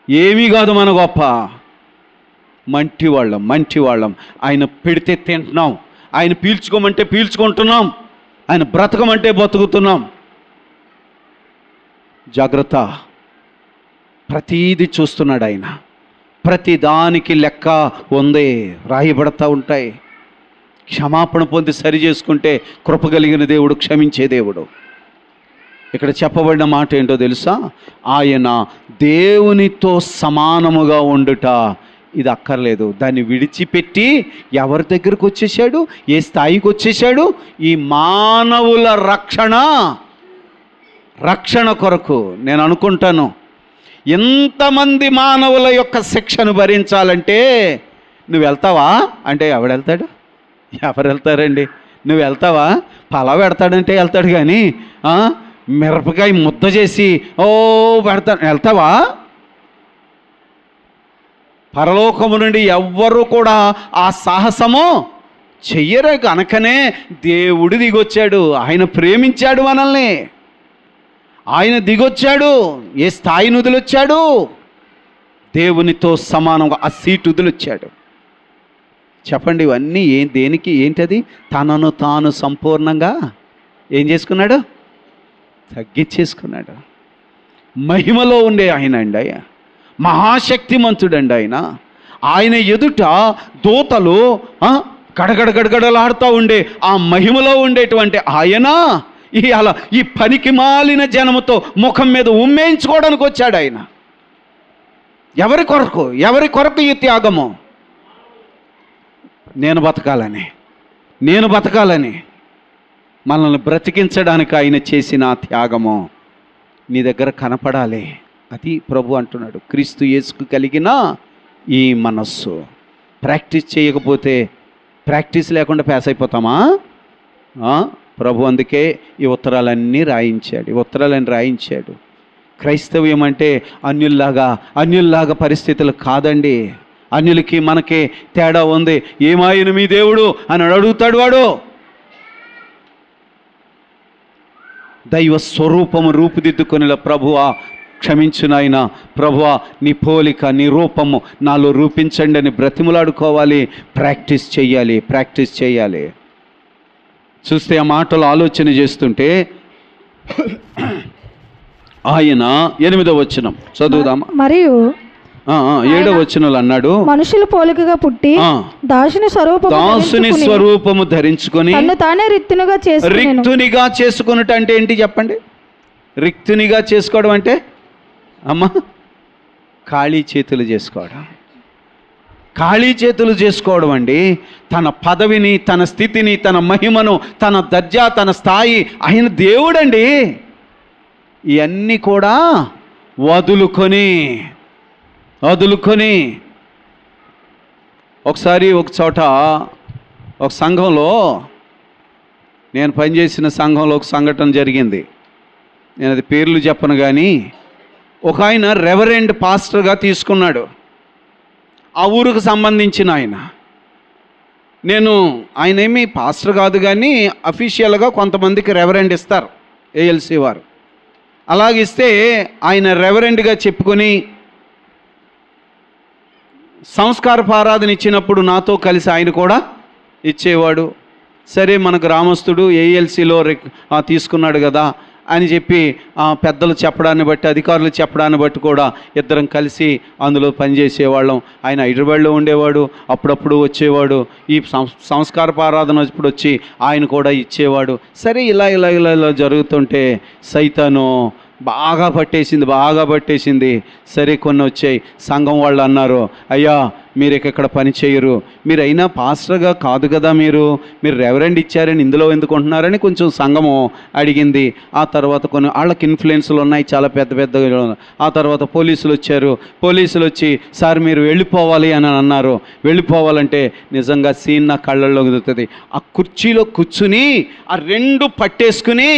ఏమీ కాదు మన గొప్ప. మంటివాళ్ళం. ఆయన పెడితే తింటున్నాం, ఆయన పీల్చుకోమంటే పీల్చుకుంటున్నాం, ఆయన బ్రతకమంటే బతుకుతున్నాం. జాగ్రత్త. ప్రతీది చూస్తున్నాడు ఆయన. ప్రతి దానికి లెక్క ఉంది, రాయబడతా ఉంటాయి. క్షమాపణ పొంది సరి చేసుకుంటే కృప కలిగిన దేవుడు, క్షమించే దేవుడు. ఇక్కడ చెప్పబడిన మాట ఏంటో తెలుసా? ఆయన దేవునితో సమానముగా ఉండుట. ఇది అక్కర్లేదు. దాన్ని విడిచిపెట్టి ఎవరి దగ్గరకు వచ్చేసాడు? ఏ స్థాయికి వచ్చేసాడు? ఈ మానవుల రక్షణ కొరకు. నేను అనుకుంటాను, ఎంతమంది మానవుల యొక్క శిక్షను భరించాలంటే నువ్వు వెళ్తావా అంటే ఎవరు వెళ్తారండి? నువ్వు వెళ్తావా? పలావ్ పెడతాడంటే వెళ్తాడు, కానీ మిరపకాయ ముద్ద చేసి వెళ్తావా? పరలోకము నుండి ఎవ్వరూ కూడా ఆ సాహసము చెయ్యరు. కనుకనే దేవుడు దిగొచ్చాడు. ఆయన ప్రేమించాడు మనల్ని. ఆయన దిగొచ్చాడు. ఏ స్థాయిని వదిలొచ్చాడు? దేవునితో సమానంగా ఆ సీటు వదిలొచ్చాడు. చెప్పండి, ఇవన్నీ దేనికి? ఏంటది? తనను తాను సంపూర్ణంగా ఏం చేసుకున్నాడు? తగ్గించేసుకున్నాడు. మహిమలో ఉండే ఆయన అండి, మహాశక్తిమంతుడండి ఆయన. ఆయన ఎదుట దూతలు గడగడ గడగడలాడుతూ ఉండే ఆ మహిమలో ఉండేటువంటి ఆయన అలా ఈ పనికి మాలిన జనముతో ముఖం మీద ఉమ్మేయించుకోవడానికి వచ్చాడు ఆయన. ఎవరి కొరకు ఈ త్యాగము? నేను బతకాలని మనల్ని బ్రతికించడానికి ఆయన చేసిన ఆ త్యాగము నీ దగ్గర కనపడాలి. అది ప్రభు అంటున్నాడు. క్రీస్తు యేసుకు కలిగిన ఈ మనస్సు. ప్రాక్టీస్ చేయకపోతే, ప్రాక్టీస్ లేకుండా పాస్ అయిపోతామా? ప్రభు అందుకే ఈ ఉత్తరాలన్నీ రాయించాడు. క్రైస్తవ్యం అంటే అన్యుల్లాగా పరిస్థితులు కాదండి. అన్యులకి మనకి తేడా ఉంది. ఏమాయను మీ దేవుడు అని అడుగుతాడు వాడు. దైవ స్వరూపము రూపుదిద్దుకొనిలా ప్రభువా క్షమించు నాయనా, ప్రభువా నీ పోలిక నీ రూపము నాలో రూపించండి అని బ్రతిములాడుకోవాలి. ప్రాక్టీస్ చేయాలి. చూస్తే ఆ మాటలు ఆలోచన చేస్తుంటే ఆయన 8వ వచనం చదువుదామా? మరియు 7వ వచనంలో అన్నాడు, మనుషుల పోలికగా పుట్టి దాసుని స్వరూపము ధరించుకొని తానే రిక్తునిగా చేసుకున్నట్టు అంటే ఏంటి చెప్పండి? రిక్తునిగా చేసుకోవడం అంటే ఖాళీ చేతులు చేసుకోవడం అండి. తన పదవిని, తన స్థితిని, తన మహిమను, తన దర్జా, తన స్థాయి, ఆయన దేవుడండి. ఇవన్నీ కూడా వదులుకొని ఒకసారి ఒక చోట ఒక సంఘంలో, నేను పనిచేసిన సంఘంలో ఒక సంఘటన జరిగింది. నేను అది పేర్లు చెప్పను కానీ, ఒక ఆయన రెవరెండ్ పాస్టర్గా తీసుకున్నాడు. ఆ ఊరుకు సంబంధించిన ఆయన ఏమీ పాస్టర్ కాదు కానీ అఫీషియల్గా కొంతమందికి రెవరెండ్ ఇస్తారు ఏఎల్సి వారు. అలాగిస్తే ఆయన రెవరెండ్గా చెప్పుకొని సంస్కారపు ఆరాధన ఇచ్చినప్పుడు నాతో కలిసి ఆయన కూడా ఇచ్చేవాడు. సరే, మన గ్రామస్తుడు ఏఎల్సిలో తీసుకున్నాడు కదా అని చెప్పి పెద్దలు చెప్పడాన్ని బట్టి, అధికారులు చెప్పడాన్ని బట్టి కూడా ఇద్దరం కలిసి అందులో పనిచేసేవాళ్ళం. ఆయన హైదరాబాద్లో ఉండేవాడు, అప్పుడప్పుడు వచ్చేవాడు. ఈ సంస్కారపు ఆరాధన ఇప్పుడు వచ్చి ఆయన కూడా ఇచ్చేవాడు. సరే, ఇలా జరుగుతుంటే సైతాను బాగా పట్టేసింది. సరే, కొన్ని వచ్చాయి. సంఘం వాళ్ళు అన్నారు, అయ్యా మీరు ఇక్కడ పని చేయరు, మీరు అయినా పాస్టర్గా కాదు కదా, మీరు రెవరెండ్ ఇచ్చారని ఇందులో ఎందుకు ఉంటున్నారని కొంచెం సంఘము అడిగింది. ఆ తర్వాత కొన్ని వాళ్ళకి ఇన్ఫ్లుయెన్స్లు ఉన్నాయి చాలా పెద్ద. ఆ తర్వాత పోలీసులు వచ్చి సార్ మీరు వెళ్ళిపోవాలి అని అన్నారు. వెళ్ళిపోవాలంటే నిజంగా సీన్ నా కళ్ళల్లో కుదురుతుంది. ఆ కుర్చీలో కూర్చుని ఆ 2 పట్టేసుకుని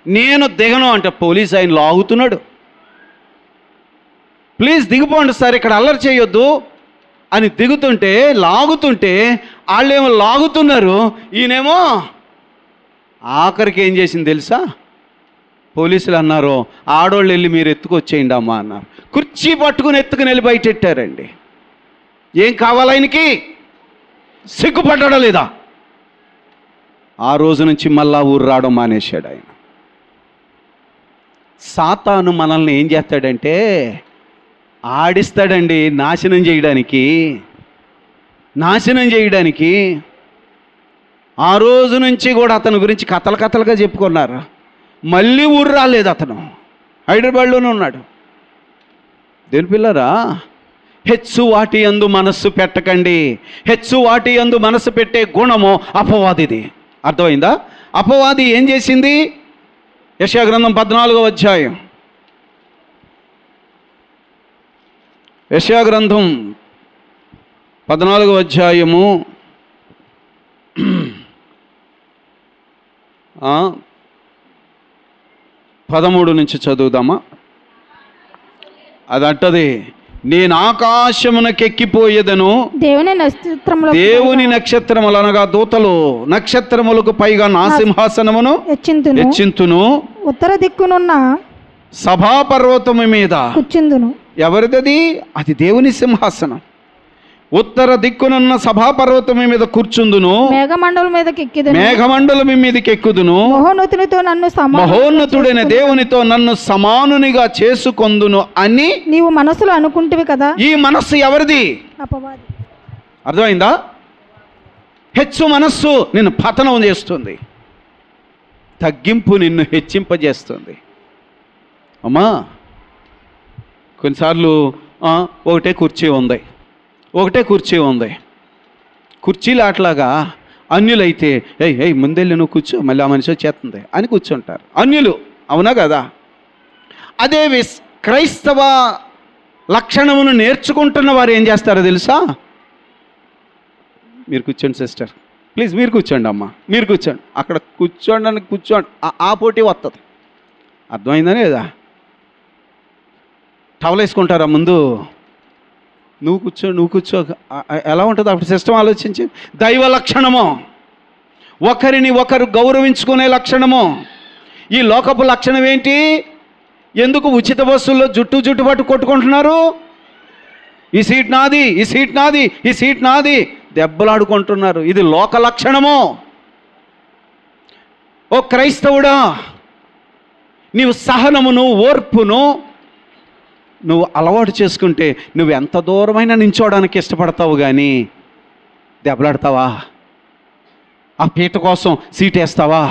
నేను దిగను అంటే పోలీస్ ఆయన లాగుతున్నాడు. ప్లీజ్ దిగిపోండి సార్, ఇక్కడ అల్లరి చేయొద్దు అని లాగుతుంటే వాళ్ళేమో లాగుతున్నారు, ఈయనేమో ఆఖరికి ఏం చేసింది తెలుసా? పోలీసులు అన్నారు, ఆడోళ్ళు వెళ్ళి మీరు ఎత్తుకొచ్చేయండి అమ్మా అన్నారు. కుర్చీ పట్టుకుని వెళ్ళి బయటెట్టారండి. ఏం కావాలి ఆయనకి? సిగ్గుపడ్డా లేదా? ఆ రోజు నుంచి మళ్ళా ఊరు రావడం మానేశాడు ఆయన. సాతాను మనల్ని ఏం చేస్తాడంటే ఆడిస్తాడండి నాశనం చేయడానికి. ఆ రోజు నుంచి కూడా అతని గురించి కథలుగా చెప్పుకున్నారు. మళ్ళీ ఊరు రాలేదు, అతను హైదరాబాద్లోనే ఉన్నాడు. దేని పిల్లరా, హెచ్చు వాటి యందు మనస్సు పెట్టకండి. హెచ్చు వాటి యందు మనస్సు పెట్టే గుణము అపవాదిది. అర్థమైందా? అపవాది ఏం చేసింది? యెషయా గ్రంథం 14వ అధ్యాయం. యెషయా గ్రంథం 14వ అధ్యాయము 13 నుంచి చదువుదామా? అది అంటది, నేను ఆకాశమునకెక్కిపోయేదను, దేవుని నక్షత్రములు అనగా దూతలు నక్షత్రములకు పైగా నా సింహాసనమును హెచ్చింతును, ఉత్తర దిక్కునున్న సభాపర్వతము మీద కూర్చుందును. ఎవరిది? అది దేవుని సింహాసనం. ఉత్తర దిక్కునున్న సభాపర్వతం మీద కూర్చుందును, మేఘమండలం మీదకి ఎక్కుదును, మహోన్నతుడైన దేవునితో నన్ను సమానునిగా చేసుకొందును అని నీవు మనసులో అనుకుంటివి కదా. ఈ మనస్సు ఎవరిది? అపవాది. అర్థమైందా? హెచ్చు మనస్సు నిన్ను పతనం చేస్తుంది, తగ్గింపు నిన్ను హెచ్చింపజేస్తుంది. అమ్మా కొన్నిసార్లు ఒకటే కుర్చీ ఉంది, కుర్చీలు అట్లాగా అన్యులైతే ఏయ్ ముందెళ్ళి నువ్వు కూర్చో, మళ్ళీ ఆ మనిషి వచ్చేస్తుంది అని కూర్చుంటారు అన్యులు. అవునా కదా? అదే క్రైస్తవ లక్షణమును నేర్చుకుంటున్న వారు ఏం చేస్తారో తెలుసా? మీరు కూర్చోండి సిస్టర్, ప్లీజ్ మీరు కూర్చోండి అమ్మా, మీరు కూర్చోండి, అక్కడ కూర్చోండి ఆ పోటీ వస్తుంది. అర్థమైందని లేదా? టవల్ వేసుకుంటారా ముందు? నువ్వు కూర్చో ఎలా ఉంటుంది అప్పుడు సిస్టమ్ ఆలోచించి. దైవ లక్షణము, ఒకరిని ఒకరు గౌరవించుకునే లక్షణము. ఈ లోకపు లక్షణం ఏంటి? ఎందుకు ఉచిత బస్సుల్లో జుట్టు పట్టు కొట్టుకుంటున్నారు? ఈ సీట్ నాది దెబ్బలాడుకుంటున్నారు. ఇది లోక లక్షణము. ఓ క్రైస్తవుడా, నీవు సహనమును ఓర్పును నువ్వు అలవాటు చేసుకుంటే నువ్వు ఎంత దూరమైనా నించోడానికి ఇష్టపడతావు, కానీ దెబ్బలాడతావా? ఆ పీట కోసం సీట్ వేస్తావా?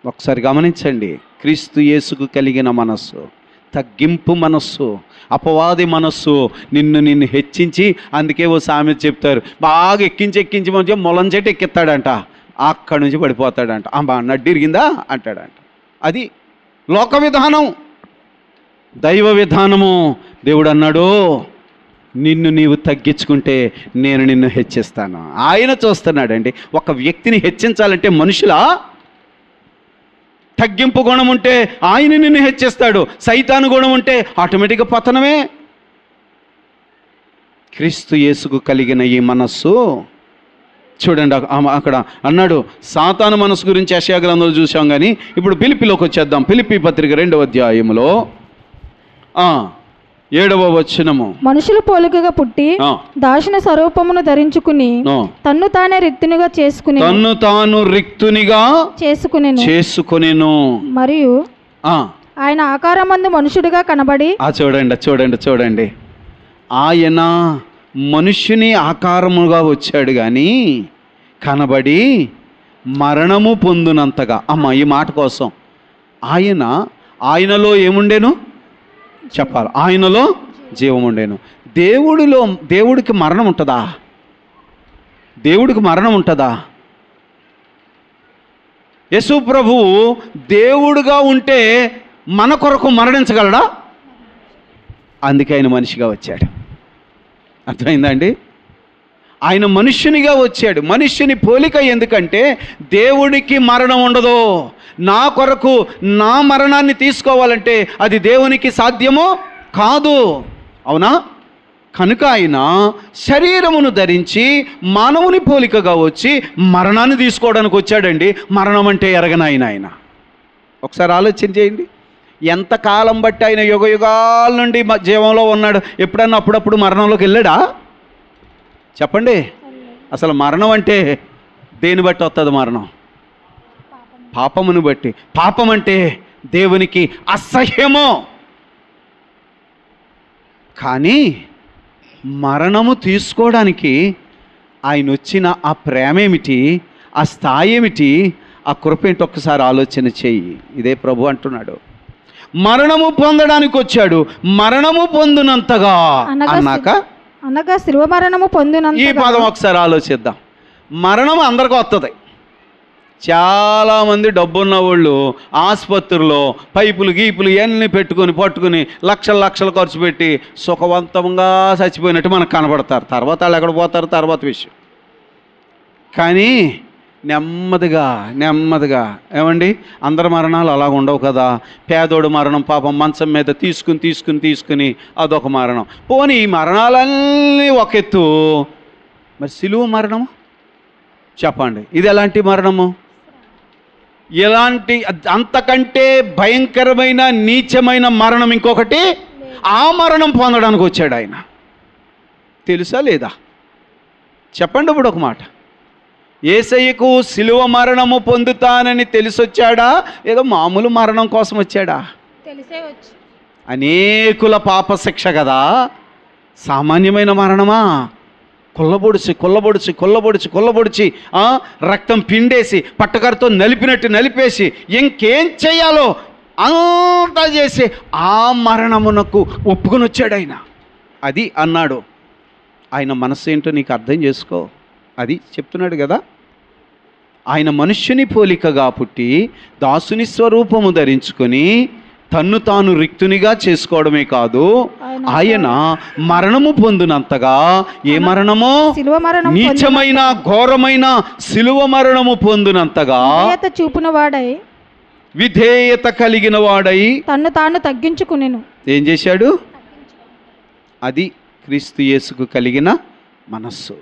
ఒకసారి గమనించండి. క్రీస్తు యేసుకు కలిగిన మనస్సు, తగ్గింపు మనస్సు, అపవాది మనస్సు నిన్ను హెచ్చించి, అందుకే ఓ సామెత చెప్తారు, బాగా ఎక్కించి మంచిగా మొలం చెట్టు ఎక్కిస్తాడంట, అక్కడి నుంచి పడిపోతాడంట. అమ్మా నడ్డి ఇరిగిందా అంటాడంట. అది లోక విధానం. దైవ విధానము. దేవుడు అన్నాడు, నిన్ను నీవు తగ్గించుకుంటే నేను నిన్ను హెచ్చిస్తాను. ఆయన చూస్తున్నాడండి. ఒక వ్యక్తిని హెచ్చించాలంటే మనుషులా? తగ్గింపు గుణం ఉంటే ఆయన నిన్ను హెచ్చిస్తాడు. సైతాను గుణం ఉంటే ఆటోమేటిక్గా పతనమే. క్రీస్తు యేసుకు కలిగిన ఈ మనస్సు చూడండి, అక్కడ అన్నాడు సాతాను మనస్సు గురించి యెషయా గ్రంథంలో చూసాం. కానీ ఇప్పుడు ఫిలిప్పీలోకి వచ్చేద్దాం. ఫిలిప్పీ పత్రిక 2వ అధ్యాయములో 7వ వచనము. మనుషులు పోలికగా పుట్టి దాసుని స్వరూపమును ధరించుకుని తన్ను తాను రిక్తునిగా చేసుకునేను మరియు ఆయన ఆకారమందు మనుషుడిగా కనబడి. చూడండి ఆయన మనుష్యుని ఆకారముగా వచ్చాడు, కానీ కనబడి మరణము పొందునంతగా. అమ్మ ఈ మాట కోసం ఆయనలో ఏముండేను చెప్పాలి. ఆయనలో జీవం ఉండేను. దేవుడికి మరణం ఉంటుందా? దేవుడికి మరణం ఉంటుందా? యేసు ప్రభువు దేవుడుగా ఉంటే మన కొరకు మరణించగలడా? అందుకే ఆయన మనిషిగా వచ్చాడు. అర్థమైందండి? ఆయన మనుష్యునిగా వచ్చాడు. మనుష్యుని పోలిక. ఎందుకంటే దేవుడికి మరణం ఉండదు. నా కొరకు నా మరణాన్ని తీసుకోవాలంటే అది దేవునికి సాధ్యమో కాదు. అవునా? కనుక ఆయన శరీరమును ధరించి మానవుని పోలికగా వచ్చి మరణాన్ని తీసుకోవడానికి వచ్చాడండి. మరణం అంటే ఎరగని ఆయన. ఒకసారి ఆలోచన చేయండి. ఎంతకాలం బట్టి ఆయన యుగ యుగాల నుండి జీవంలో ఉన్నాడు. ఎప్పుడన్నా అప్పుడప్పుడు మరణంలోకి వెళ్ళాడా? చెప్పండి. అసలు మరణం అంటే దేని బట్టి వస్తుంది? మరణం పాపమును బట్టి. పాపం అంటే దేవునికి అసహ్యము. కానీ మరణము తీసుకోవడానికి ఆయన వచ్చిన ఆ ప్రేమ ఏమిటి, ఆ స్థాయి ఏమిటి, ఆ కృప ఏంటి ఒక్కసారి ఆలోచన చెయ్యి. ఇదే ప్రభు అంటున్నాడు, మరణము పొందడానికి వచ్చాడు. మరణము పొందినంతగా అనగా శిలువ మరణము పొందినంత. ఈ పదం ఒకసారి ఆలోచిద్దాం. మరణం అందరికీ వస్తుంది. చాలామంది డబ్బున్న వాళ్ళు ఆసుపత్రుల్లో పైపులు గీపులు ఇవన్నీ పట్టుకుని లక్షలు ఖర్చు పెట్టి సుఖవంతంగా చచ్చిపోయినట్టు మనకు కనబడతారు. తర్వాత వాళ్ళు ఎక్కడ పోతారు తర్వాత విషయం. కానీ నెమ్మదిగా ఏమండి, అందరి మరణాలు అలాగ ఉండవు కదా. పేదోడు మరణం పాపం మంచం మీద తీసుకుని అదొక మరణం. పోనీ ఈ మరణాలన్నీ ఒక ఎత్తు, మరి సిలువ మరణము చెప్పండి, ఇది ఎలాంటి మరణము? ఎలాంటి అంతకంటే భయంకరమైన నీచమైన మరణం ఇంకొకటి. ఆ మరణం పొందడానికి వచ్చాడు ఆయన. తెలుసా లేదా? చెప్పండి ఇప్పుడు ఒక మాట. యేసయ్యకు సిలువ మరణము పొందుతానని తెలిసొచ్చాడా, ఏదో మామూలు మరణం కోసం వచ్చాడా? అనేకుల పాప శిక్ష కదా. సామాన్యమైన మరణమా? కొల్లబొడిచి రక్తం పిండేసి పట్టకరతో నలిపినట్టు నలిపేసి ఇంకేం చేయాలో అంతా చేసి ఆ మరణమునకు ఒప్పుకొని వచ్చాడు ఆయన. అది అన్నాడు. ఆయన మనస్సు ఏంటో నీకు అర్థం చేసుకో. అది చెప్తున్నాడు కదా. ఆయన మనుష్యుని పోలికగా పుట్టి దాసుని స్వరూపము ధరించుకొని తన్ను తాను రిక్తునిగా చేసుకోవడమే కాదు, ఆయన మరణము పొందినంతగా, ఏ మరణము? నీచమైన ఘోరమైన శిలువ మరణము పొందినంతగా చూపిన వాడై, విధేయత కలిగిన వాడై తన్ను తాను తగ్గించుకునేను. ఏం చేశాడు? అది క్రీస్తు యేసుకు కలిగిన మనస్సు.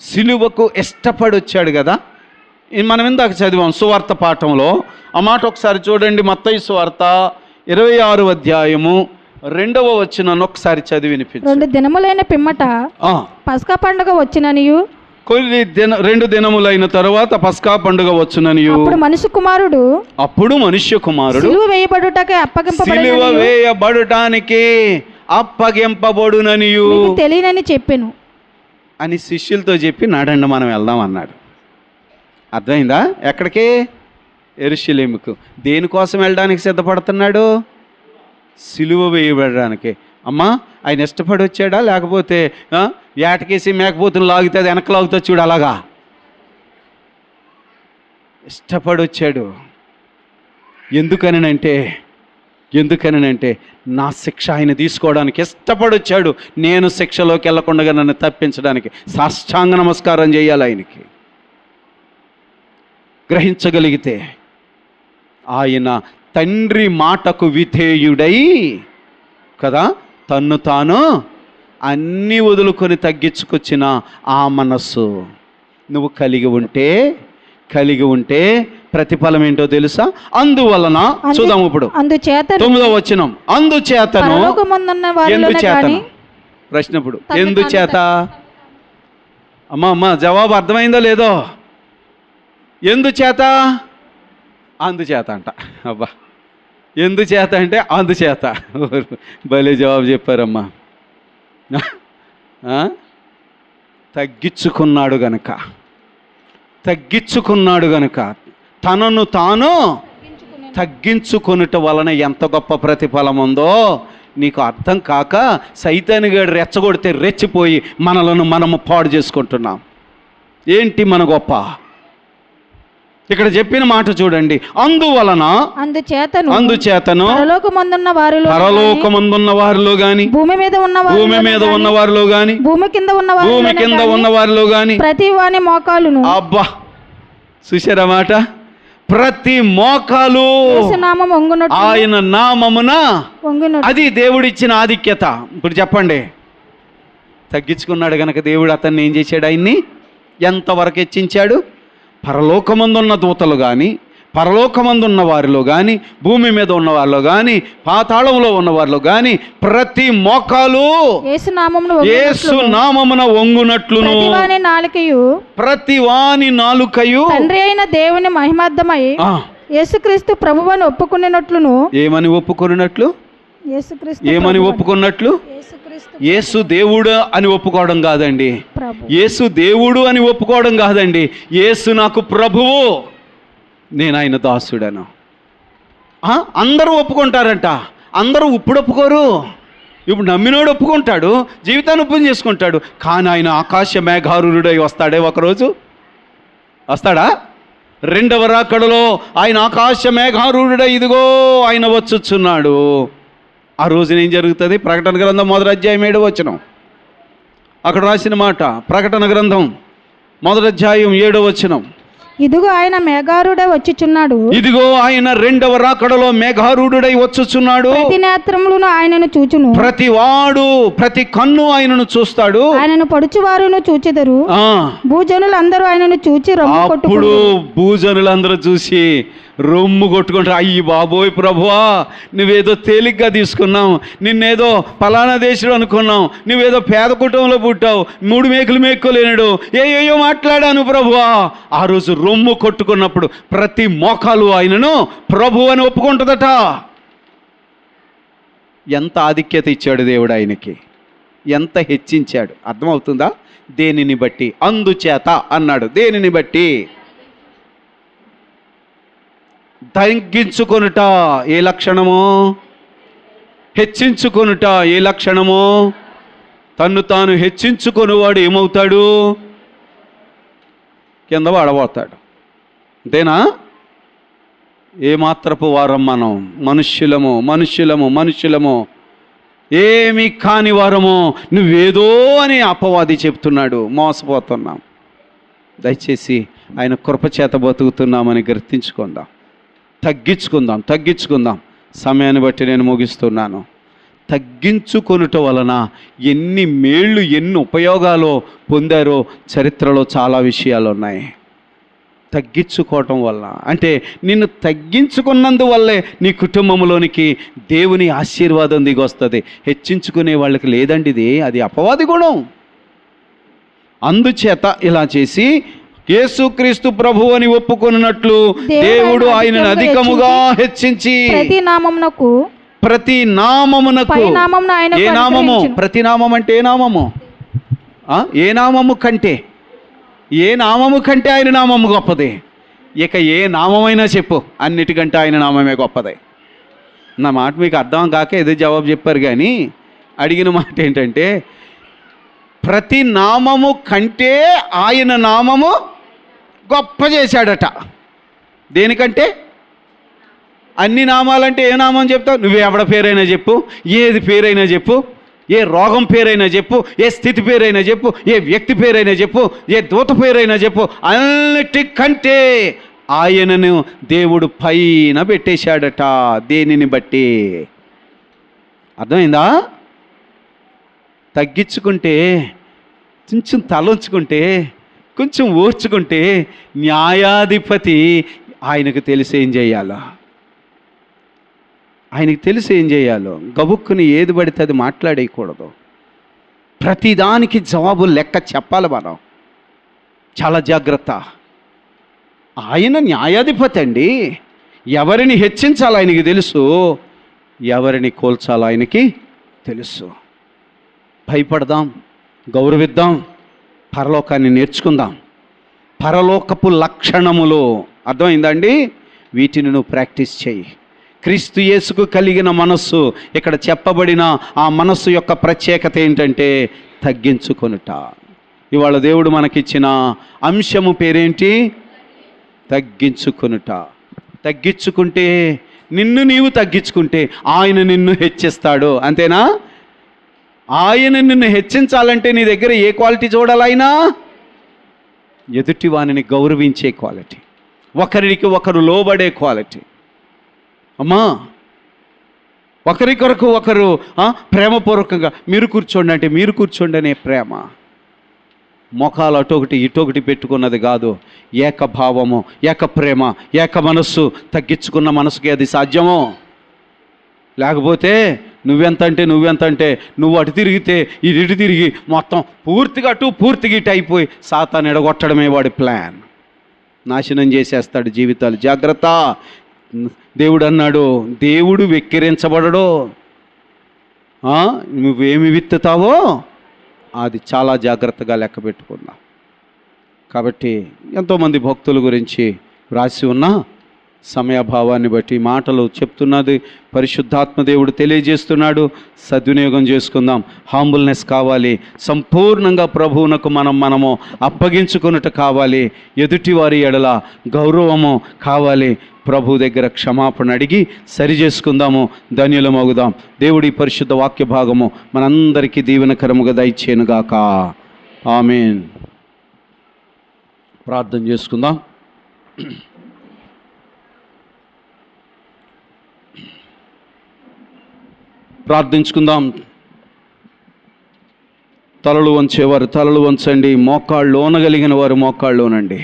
శిలువకు ఇష్టపడి వచ్చాడు కదా. మనం ఇందాక చదివాం సువార్త పాఠంలో. ఆ మాట ఒకసారి చూడండి. మత్తయి సువార్త 26వ అధ్యాయము 2వ వచనాన్ని ఒకసారి చదివి వినిపించు. 2 దినములైన పిమ్మట పస్కా పండుగ వచ్చిననియు, 2 దినములైన తరువాత పస్కా పండుగ వచ్చుననియు, అప్పుడు మనుష్య కుమారుడు సిలువ వేయబడుటానికి అప్పగింపబడుననియు తెలియనని చెప్పెను అని శిష్యులతో చెప్పి నాడండి మనం వెళ్దాం అన్నాడు. అర్థమైందా? ఎక్కడికి? యెరూషలేముకు. దేనికోసం వెళ్ళడానికి సిద్ధపడుతున్నాడు? సిలువ వేయబడడానికి. అమ్మా, ఆయన ఇష్టపడి వచ్చాడా లేకపోతే ఏటకేసి మేకపోతులు లాగుతుంది వెనక లాగుతుంది చూడు అలాగా? ఇష్టపడి వచ్చాడు. ఎందుకనంటే నా శిక్ష ఆయన తీసుకోవడానికి ఇష్టపడి వచ్చాడు. నేను శిక్షలోకి వెళ్ళకుండా నన్ను తప్పించడానికి సాష్టాంగ నమస్కారం చేయాలి ఆయనకి. గ్రహించగలిగితే ఆయన తండ్రి మాటకు విధేయుడై కదా తన్ను తాను అన్నీ వదులుకొని తగ్గించుకొచ్చిన ఆ మనస్సు నువ్వు కలిగి ఉంటే ప్రతిఫలం ఏంటో తెలుసా? అందువలన చూద్దాం ఇప్పుడు 9వ వచనం. అందుచేతను ప్రశ్న ఇప్పుడు ఎందుచేత? అమ్మా జవాబు అర్థమైందో లేదో? ఎందుచేత? అందుచేత అంట. అబ్బా, ఎందుచేత అంటే అందుచేత. భలే జవాబు చెప్పారమ్మా. తగ్గించుకున్నాడు గనుక తనను తాను తగ్గించుకొనుట వలన ఎంత గొప్ప ప్రతిఫలం ఉందో నీకు అర్థం కాక సైతానుగాడు రెచ్చగొడితే రెచ్చిపోయి మనము పాడు చేసుకుంటున్నాం. ఏంటి మన గొప్ప? ఇక్కడ చెప్పిన మాట చూడండి. అందుచేతను పరలోకమందున్న వారిలో గాని, భూమి మీద ఉన్న వారిలో గాని, భూమి కింద ఉన్న వారిలో గాని ప్రతి వాని మోకాలును. అబ్బా, చూశారా మాట? ప్రతి మోకాలు ఆయన నామమున. అది దేవుడిచ్చిన ఆధిక్యత. ఇప్పుడు చెప్పండి, తగ్గించుకున్నాడు గనక దేవుడు అతన్ని ఏం చేశాడు? ఆయన్ని ఎంతవరకు హెచ్చించాడు? పరలోకమందున్న దూతలు కానీ, పరలోకమందున్న వారిలో కానీ, భూమి మీద ఉన్న వారిలో కానీ, పాతాళంలో ఉన్న వారిలో కానీ ప్రతి మోకాలు యేసు నామమున వంగునట్లును ప్రతి వాని నాలుకయు తండ్రి అయిన దేవుని మహిమార్థమై యేసుక్రీస్తు ప్రభువుని ఒప్పుకున్నట్లును. ఏమని ఒప్పుకున్నట్లు? ఏమని ఒప్పుకున్నట్లు? యేసు దేవుడు అని ఒప్పుకోవడం కాదండి. యేసు దేవుడు అని ఒప్పుకోవడం కాదండి. యేసు నాకు ప్రభువు, నేను ఆయన దాసుడను. అందరూ ఒప్పుకుంటారంట. అందరూ ఇప్పుడు ఒప్పుకోరు. ఇప్పుడు నమ్మినోడు ఒప్పుకుంటాడు, జీవితాన్ని ఒప్పుని చేసుకుంటాడు. కానీ ఆయన ఆకాశ మేఘారుడై వస్తాడే ఒకరోజు? వస్తాడా? 2వ రాకడలో ఆయన ఆకాశ మేఘారుడై ఇదిగో ఆయన వచ్చుచున్నాడు. ఆ రోజున ఏం జరుగుతుంది? ప్రకటన గ్రంథం 1వ అధ్యాయం 7వ వచనం అక్కడ రాసిన మాట. ప్రకటన గ్రంథం 1వ అధ్యాయం 7వ వచనం. ఇదిగో ఆయన మేఘారుడై వచ్చుచున్నాడు. ఇదిగో ఆయన 2వ రాకడలో మేఘారుడై వచ్చుచున్నాడు. ప్రతి నేత్రములను ఆయనను చూచును. ప్రతి వాడు, ప్రతి కన్ను ఆయనను చూస్తాడు. ఆయనను పడుచువారును చూచెదరు. భూజనులందరూ ఆయనను చూచి రొమ్ము కొట్టుకుంటారు. అప్పుడు భూజనులందరూ చూసి రొమ్ము కొట్టుకుంటారు. అయ్యి బాబోయ్ ప్రభువా, నువ్వేదో తేలిగ్గా తీసుకున్నావు, నిన్నేదో పలానా దేశుడు అనుకున్నావు, నువ్వేదో పేద కుటుంబంలో పుట్టావు, 3 మేకులు మేక్కోలేనాడు, ఏయో మాట్లాడాను ప్రభువా. ఆ రోజు రొమ్ము కొట్టుకున్నప్పుడు ప్రతి మోకాలు ఆయనను ప్రభు అని ఒప్పుకుంటుందట. ఎంత ఆధిక్యత ఇచ్చాడు దేవుడు ఆయనకి. ఎంత హెచ్చించాడు. అర్థమవుతుందా? దేనిని బట్టి, అందుచేత అన్నాడు. దేనిని బట్టి? తగ్గించుకొనుట ఏ లక్షణము? హెచ్చించుకొనుట ఏ లక్షణము? తన్ను తాను హెచ్చించుకొనివాడు ఏమవుతాడు? కింద పడబోతాడు. అంతేనా? ఏమాత్రపు వారం మనం, మనుష్యులము ఏమి కాని వారము. నువ్వేదో అని అపవాది చెప్తున్నాడు, మోసపోతున్నాం. దయచేసి ఆయన కృపచేత బతుకుతున్నామని గుర్తించుకుందాం. తగ్గించుకుందాం. సమయాన్ని బట్టి నేను ముగిస్తున్నాను. తగ్గించుకొనుట వలన ఎన్ని మేళ్ళు, ఎన్ని ఉపయోగాలు పొందారో చరిత్రలో చాలా విషయాలు ఉన్నాయి. తగ్గించుకోవటం వల్ల అంటే నిన్ను తగ్గించుకున్నందువల్లే నీ కుటుంబంలోనికి దేవుని ఆశీర్వాదం దిగొస్తుంది. హెచ్చించుకునే వాళ్ళకి లేదండి ఇది, అది అపవాది గుణం. అందుచేత ఇలా చేసి యేసుక్రీస్తు ప్రభువు అని ఒప్పుకొనున్నట్లు దేవుడు ఆయనను అధికముగా హెచ్చించి ప్రతి నామమునకు ఏ నామము? ప్రతి నామం అంటే ఏ నామము? ఏ నామము కంటే, ఏ నామము కంటే ఆయన నామము గొప్పది. ఇక ఏ నామమైనా చెప్పు, అన్నిటికంటే ఆయన నామమే గొప్పది. నా మాట మీకు అర్థం కాక ఏదో జవాబు చెప్పారు, కానీ అడిగిన మాట ఏంటంటే ప్రతి నామము కంటే ఆయన నామము గొప్ప చేశాడట. దేనికంటే? అన్ని నామాలంటే ఏ నామం చెప్తావు? నువ్వు ఎవడ పేరైనా చెప్పు, ఏది పేరైనా చెప్పు, ఏ రోగం పేరైనా చెప్పు, ఏ స్థితి పేరైనా చెప్పు, ఏ వ్యక్తి పేరైనా చెప్పు, ఏ దూత పేరైనా చెప్పు, అన్నిటికంటే ఆయనను దేవుడు పైన పెట్టేశాడట. దేనిని బట్టి? అర్థమైందా? తగ్గించుకుంటే, కొంచెం తలంచుకుంటే, కొంచెం ఓర్చుకుంటే న్యాయాధిపతి ఆయనకు తెలిసి ఏం చేయాలో, ఆయనకి తెలిసి ఏం చేయాలో. గబుక్కుని ఏది పడితే అది మాట్లాడేయకూడదు. ప్రతిదానికి జవాబు లెక్క చెప్పాలి మనం. చాలా జాగ్రత్త. ఆయన న్యాయాధిపతి అండి. ఎవరిని హెచ్చించాలో ఆయనకి తెలుసు, ఎవరిని కోల్చాలో ఆయనకి తెలుసు. భయపడదాం, గౌరవిద్దాం, పరలోకాన్ని నేర్చుకుందాం. పరలోకపు లక్షణములు అర్థమైందండి? వీటిని నువ్వు ప్రాక్టీస్ చేయి. క్రీస్తు యేసుకు కలిగిన మనస్సు, ఇక్కడ చెప్పబడిన ఆ మనస్సు యొక్క ప్రత్యేకత ఏంటంటే తగ్గించుకొనుట. ఇవాళ దేవుడు మనకిచ్చిన అంశము పేరేంటి? తగ్గించుకొనుట. తగ్గించుకుంటే, నిన్ను నీవు తగ్గించుకుంటే ఆయన నిన్ను హెచ్చిస్తాడు. అంతేనా? ఆయన నిన్ను హెచ్చించాలంటే నీ దగ్గర ఏ క్వాలిటీ చూడాలైనా? ఎదుటి వానిని గౌరవించే క్వాలిటీ, ఒకరికి ఒకరు లోబడే క్వాలిటీ. అమ్మా, ఒకరికొరకు ఒకరు ప్రేమపూర్వకంగా మీరు కూర్చోండి అంటే మీరు కూర్చోండి అనే ప్రేమ. మొఖాలు అటొకటి ఇటొకటి పెట్టుకున్నది కాదు. ఏకభావము, ఏక ప్రేమ, ఏక మనస్సు. తగ్గించుకున్న మనసుకి అది సాధ్యమో? లేకపోతే నువ్వెంత అంటే నువ్వు అటు తిరిగితే ఇది ఇటు తిరిగి మొత్తం పూర్తిగా అటు పూర్తిగా ఇటు అయిపోయి సాతాను ఎడగొట్టడమే వాడి ప్లాన్. నాశనం చేసేస్తాడు జీవితాలు. జాగ్రత్త. దేవుడు అన్నాడు, దేవుడు వెక్కిరించబడడు. నువ్వేమి విత్తుతావో అది చాలా జాగ్రత్తగా లెక్క పెట్టుకున్నా. కాబట్టి ఎంతోమంది భక్తుల గురించి రాసి ఉన్న సమయాభావాన్ని బట్టి మాటలు చెప్తున్నది పరిశుద్ధాత్మ దేవుడు తెలియజేస్తున్నాడు. సద్వినియోగం చేసుకుందాం. హాంబుల్నెస్ కావాలి. సంపూర్ణంగా ప్రభువునకు మనము అప్పగించుకున్నట్టు కావాలి. ఎదుటివారి ఎడల గౌరవము కావాలి. ప్రభు దగ్గర క్షమాపణ అడిగి సరి చేసుకుందాము. ధన్యులమగుదాం. దేవుడి పరిశుద్ధ వాక్య భాగము మనందరికీ దీవెనకరముగా దయచేయునుగాక. ఆమేన్. ప్రార్థన చేసుకుందాం. ప్రార్థించుకుందాం. తలలు వంచేవారు తలలు వంచండి. మోకాళ్ళు ఓనగలిగిన వారు మోకాళ్ళునండి.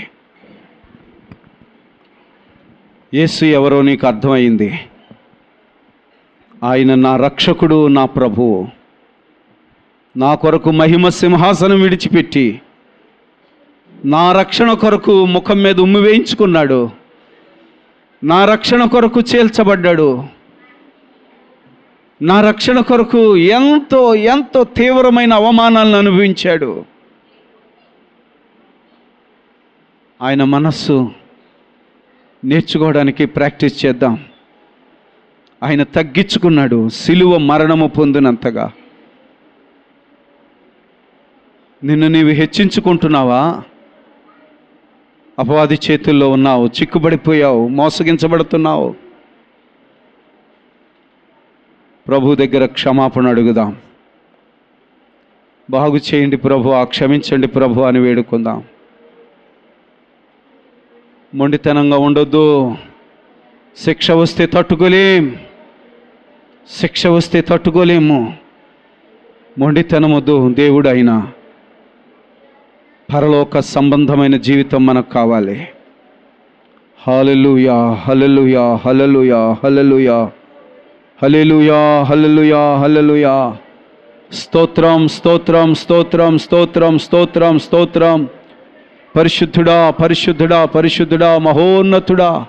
యేసు ఎవరో నీకు అర్థమైంది. ఆయన నా రక్షకుడు, నా ప్రభువు. నా కొరకు మహిమ సింహాసనం విడిచిపెట్టి నా రక్షణ కొరకు ముఖం మీద ఉమ్మి వేయించుకున్నాడు. నా రక్షణ కొరకు చేల్చబడ్డాడు. నా రక్షణ కొరకు ఎంతో ఎంతో తీవ్రమైన అవమానాలను అనుభవించాడు. ఆయన మనస్సు నేర్చుకోవడానికి ప్రాక్టీస్ చేద్దాం. ఆయన తగ్గించుకున్నాడు, సిలువ మరణము పొందినంతగా. నిన్ను నీవు హెచ్చించుకుంటున్నావా? అపవాది చేతుల్లో ఉన్నావు, చిక్కుబడిపోయావు, మోసగించబడుతున్నావు. ప్రభు దగ్గర క్షమాపణ అడుగుదాం. బాగు చేయండి ప్రభువా, క్షమించండి ప్రభు అని వేడుకుందాం. మొండితనంగా ఉండొద్దు. శిక్ష వస్తే తట్టుకోలేము. మొండితనమొద్దు. దేవుడు అయినా పరలోక సంబంధమైన జీవితం మనకు కావాలి. హల్లెలూయా, హల్లెలూయా, హల్లెలూయా, హల్లెలూయా, హల్లెలూయా, హల్లెలూయా, హల్లెలూయా. స్తోత్రం, స్తోత్రం, స్తోత్రం, స్తోత్రం, స్తోత్రం, స్తోత్రం. పరిశుద్ధుడా, పరిశుద్ధుడా, పరిశుద్ధుడా, మహోన్నతుడా,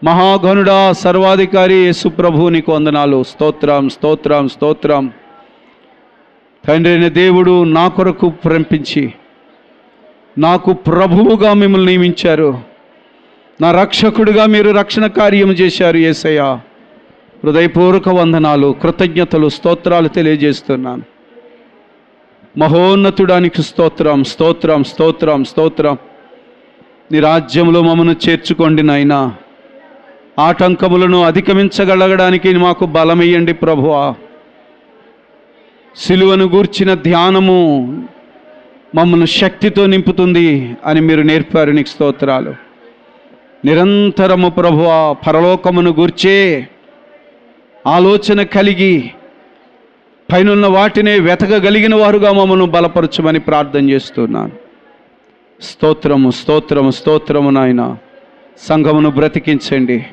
మహాగణుడా, సర్వాధికారి యేసు ప్రభు నీకు వందనాలు. స్తోత్రం, స్తోత్రం, స్తోత్రం. తండ్రి అయిన దేవుడు నా కొరకు ప్రేమించి నాకు ప్రభువుగా మిమ్మల్ని నియమించారు. నా రక్షకుడిగా మీరు రక్షణ కార్యం చేశారు యేసయ్య. హృదయపూర్వక వందనాలు, కృతజ్ఞతలు, స్తోత్రాలు తెలియజేస్తున్నాను. మహోన్నతుడానికి స్తోత్రం, స్తోత్రం, స్తోత్రం, స్తోత్రం. నీ రాజ్యంలో మమ్మను చేర్చుకోండి నాయనా. ఆటంకములను అధిగమించగలగడానికి మాకు బలమియ్యండి ప్రభువా. సిలువను గూర్చిన ధ్యానము మమ్మల్ని శక్తితో నింపుతుంది అని మీరు నేర్పారు. నీకు స్తోత్రాలు. నిరంతరము ప్రభువా పరలోకమును గూర్చే ఆలోచన కలిగి పైనున్న వాటినే వెతకగలిగిన వారుగా మమ్మల్ని బలపరచమని ప్రార్థన చేస్తున్నాను. స్తోత్రము, స్తోత్రము, స్తోత్రము నాయన. సంఘమును బ్రతికించండి.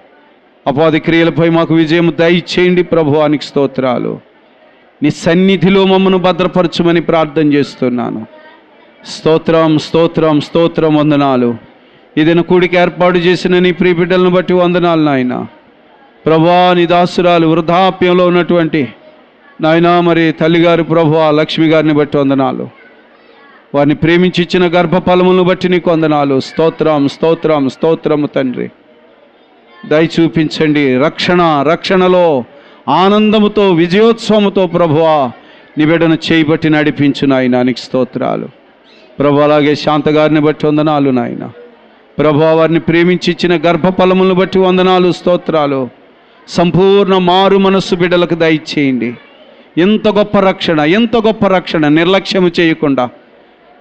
అపవాది క్రియలపై మాకు విజయం దయచేయండి ప్రభువానికి స్తోత్రాలు. నీ సన్నిధిలో మమ్మను భద్రపరచమని ప్రార్థన చేస్తున్నాను. స్తోత్రం, స్తోత్రం, స్తోత్రం. వందనాలు. ఇదైనా కూడికి ఏర్పాటు చేసిన నీ ప్రియ బిడ్డలను బట్టి వందనాలు నాయన. ప్రభువా నీ దాసురాలు వృద్ధాప్యంలో ఉన్నటువంటి నాయనా మరి తల్లిగారు ప్రభువా లక్ష్మి గారిని బట్టి వందనాలు. వారిని ప్రేమించి ఇచ్చిన గర్భఫలములను బట్టి నీకు వందనాలు. స్తోత్రం, స్తోత్రం, స్తోత్రము తండ్రి. దయ చూపించండి. రక్షణలో ఆనందముతో విజయోత్సవముతో ప్రభువా నీ బిడ్డను చేయబట్టి నడిపించు నాయన. నీకు స్తోత్రాలు ప్రభు. అలాగే శాంతగారిని బట్టి వందనాలు నాయన. ప్రభువా వారిని ప్రేమించి ఇచ్చిన గర్భఫలములను బట్టి వందనాలు, స్తోత్రాలు. సంపూర్ణ మారు మనస్సు బిడ్డలకు దయచేయండి. ఎంత గొప్ప రక్షణ, ఎంత గొప్ప రక్షణ. నిర్లక్ష్యము చేయకుండా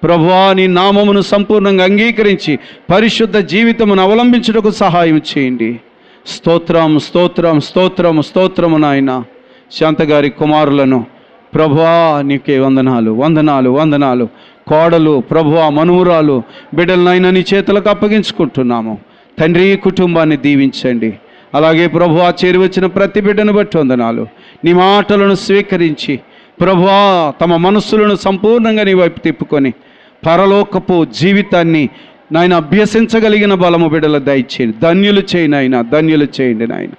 ప్రభువా నీ నామమును సంపూర్ణంగా అంగీకరించి పరిశుద్ధ జీవితమును అవలంబించుటకు సహాయం చేయండి. స్తోత్రం, స్తోత్రం, స్తోత్రము, స్తోత్రము నాయన. శాంతగారి కుమారులను ప్రభువా నీకే వందనాలు, వందనాలు, వందనాలు. కోడలు ప్రభువా మనువురాలు బిడ్డలనైనా నీ చేతులకు అప్పగించుకుంటున్నాము తండ్రి. కుటుంబాన్ని దీవించండి. అలాగే ప్రభువా చేరి వచ్చిన ప్రతి బిడ్డను బట్టి వందనాలు. నీ మాటలను స్వీకరించి ప్రభువా తమ మనస్సులను సంపూర్ణంగా నీ వైపు తిప్పుకొని పరలోకపు జీవితాన్ని నాయన అభ్యసించగలిగిన బలము బిడ్డలు దయచేయండి. ధన్యులు చేయి నాయన, ధన్యులు చేయండి నాయన.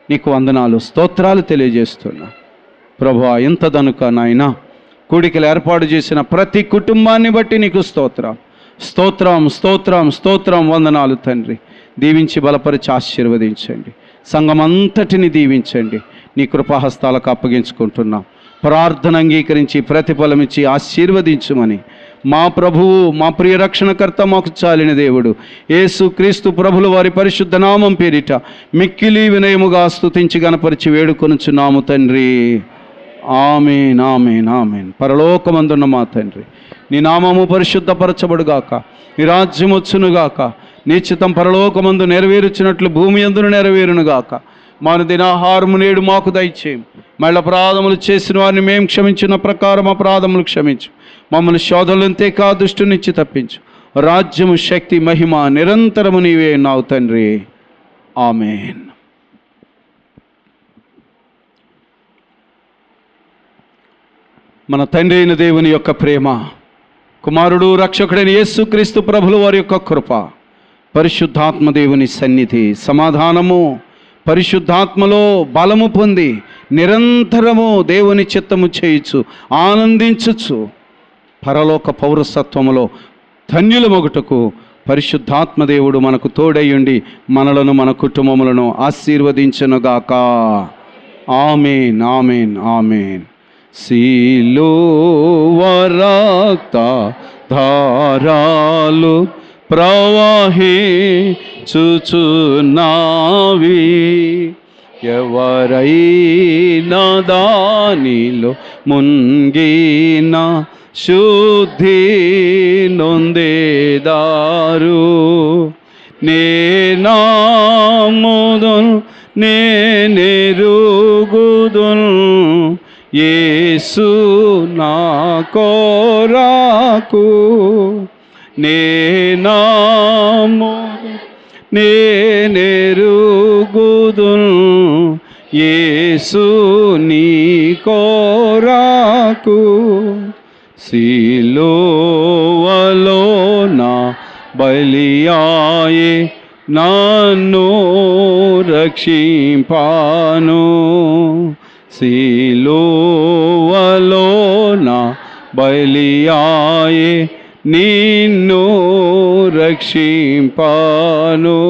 నీకు వందనాలు, స్తోత్రాలు తెలియజేస్తున్నా ప్రభువా. ఎంతదనుక నాయన కూడికలు ఏర్పాటు చేసిన ప్రతి కుటుంబాన్ని బట్టి నీకు స్తోత్రం, స్తోత్రం, స్తోత్రం, స్తోత్రం. వందనాలు తండ్రి. దీవించి బలపరిచి ఆశీర్వదించండి. సంఘమంతటిని దీవించండి. నీ కృపాహస్తాలకు అప్పగించుకుంటున్నాం. ప్రార్థన అంగీకరించి ప్రతిఫలమిచ్చి ఆశీర్వదించుమని మా ప్రభువు, మా ప్రియ రక్షణకర్త, మాకు చాలిన దేవుడు యేసు క్రీస్తు ప్రభులు వారి పరిశుద్ధ నామం పేరిట మిక్కిలి వినయముగా స్తుతించి గణపరిచి వేడుకొనుచున్నాము తండ్రి. ఆమేన్, ఆమేన్, ఆమేన్. పరలోకమందున్న మా తండ్రి, నీ నామము పరిశుద్ధపరచబడుగాక, నీ రాజ్యం వచ్చునుగాక, నీ చిత్తం పరలోకమందు నెరవేరుచినట్లు భూమి యందును నెరవేరునుగాక. మన దినాహారము నేడు మాకు దయచేయం. మళ్ళీ అపరాధములు చేసిన వారిని మేము క్షమించిన ప్రకారం అపరాధములు క్షమించు. మమ్మల్ని శోధనలంతే కా దుష్టు నుంచి తప్పించు. రాజ్యము, శక్తి, మహిమ నిరంతరము నీవే ఉన్నావు తండ్రి. ఆమేన్. మన తండ్రి అయిన దేవుని యొక్క ప్రేమ, కుమారుడు రక్షకుడైన యేసుక్రీస్తు ప్రభుల వారి యొక్క కృప, పరిశుద్ధాత్మ దేవుని సన్నిధి, సమాధానము, పరిశుద్ధాత్మలో బలము పొంది నిరంతరము దేవుని చిత్తము చేయుచు ఆనందించుచు పరలోక పౌరసత్వములో ధన్యులమొగుటకు పరిశుద్ధాత్మదేవుడు మనకు తోడయ్యుండి మనలను మన కుటుంబములను ఆశీర్వదించునుగాక. ఆమేన్, ఆమేన్, ఆమేన్. సిలువ రక్త ధారాలు ప్రవహించుచున్నవి, ఎవరైనా దానిలో మునిగిన శుద్ధి నొందేదారు. నేనాముదును నేనెరుగుదును, యేసు నా కొరకు. నేనెరుగుదును, యేసు నీ కొరకు. సిలువలో నా బలియాయే నన్ను రక్షింపాను. సిలువలో నా బలియాయే నిన్ను రక్షింపాను.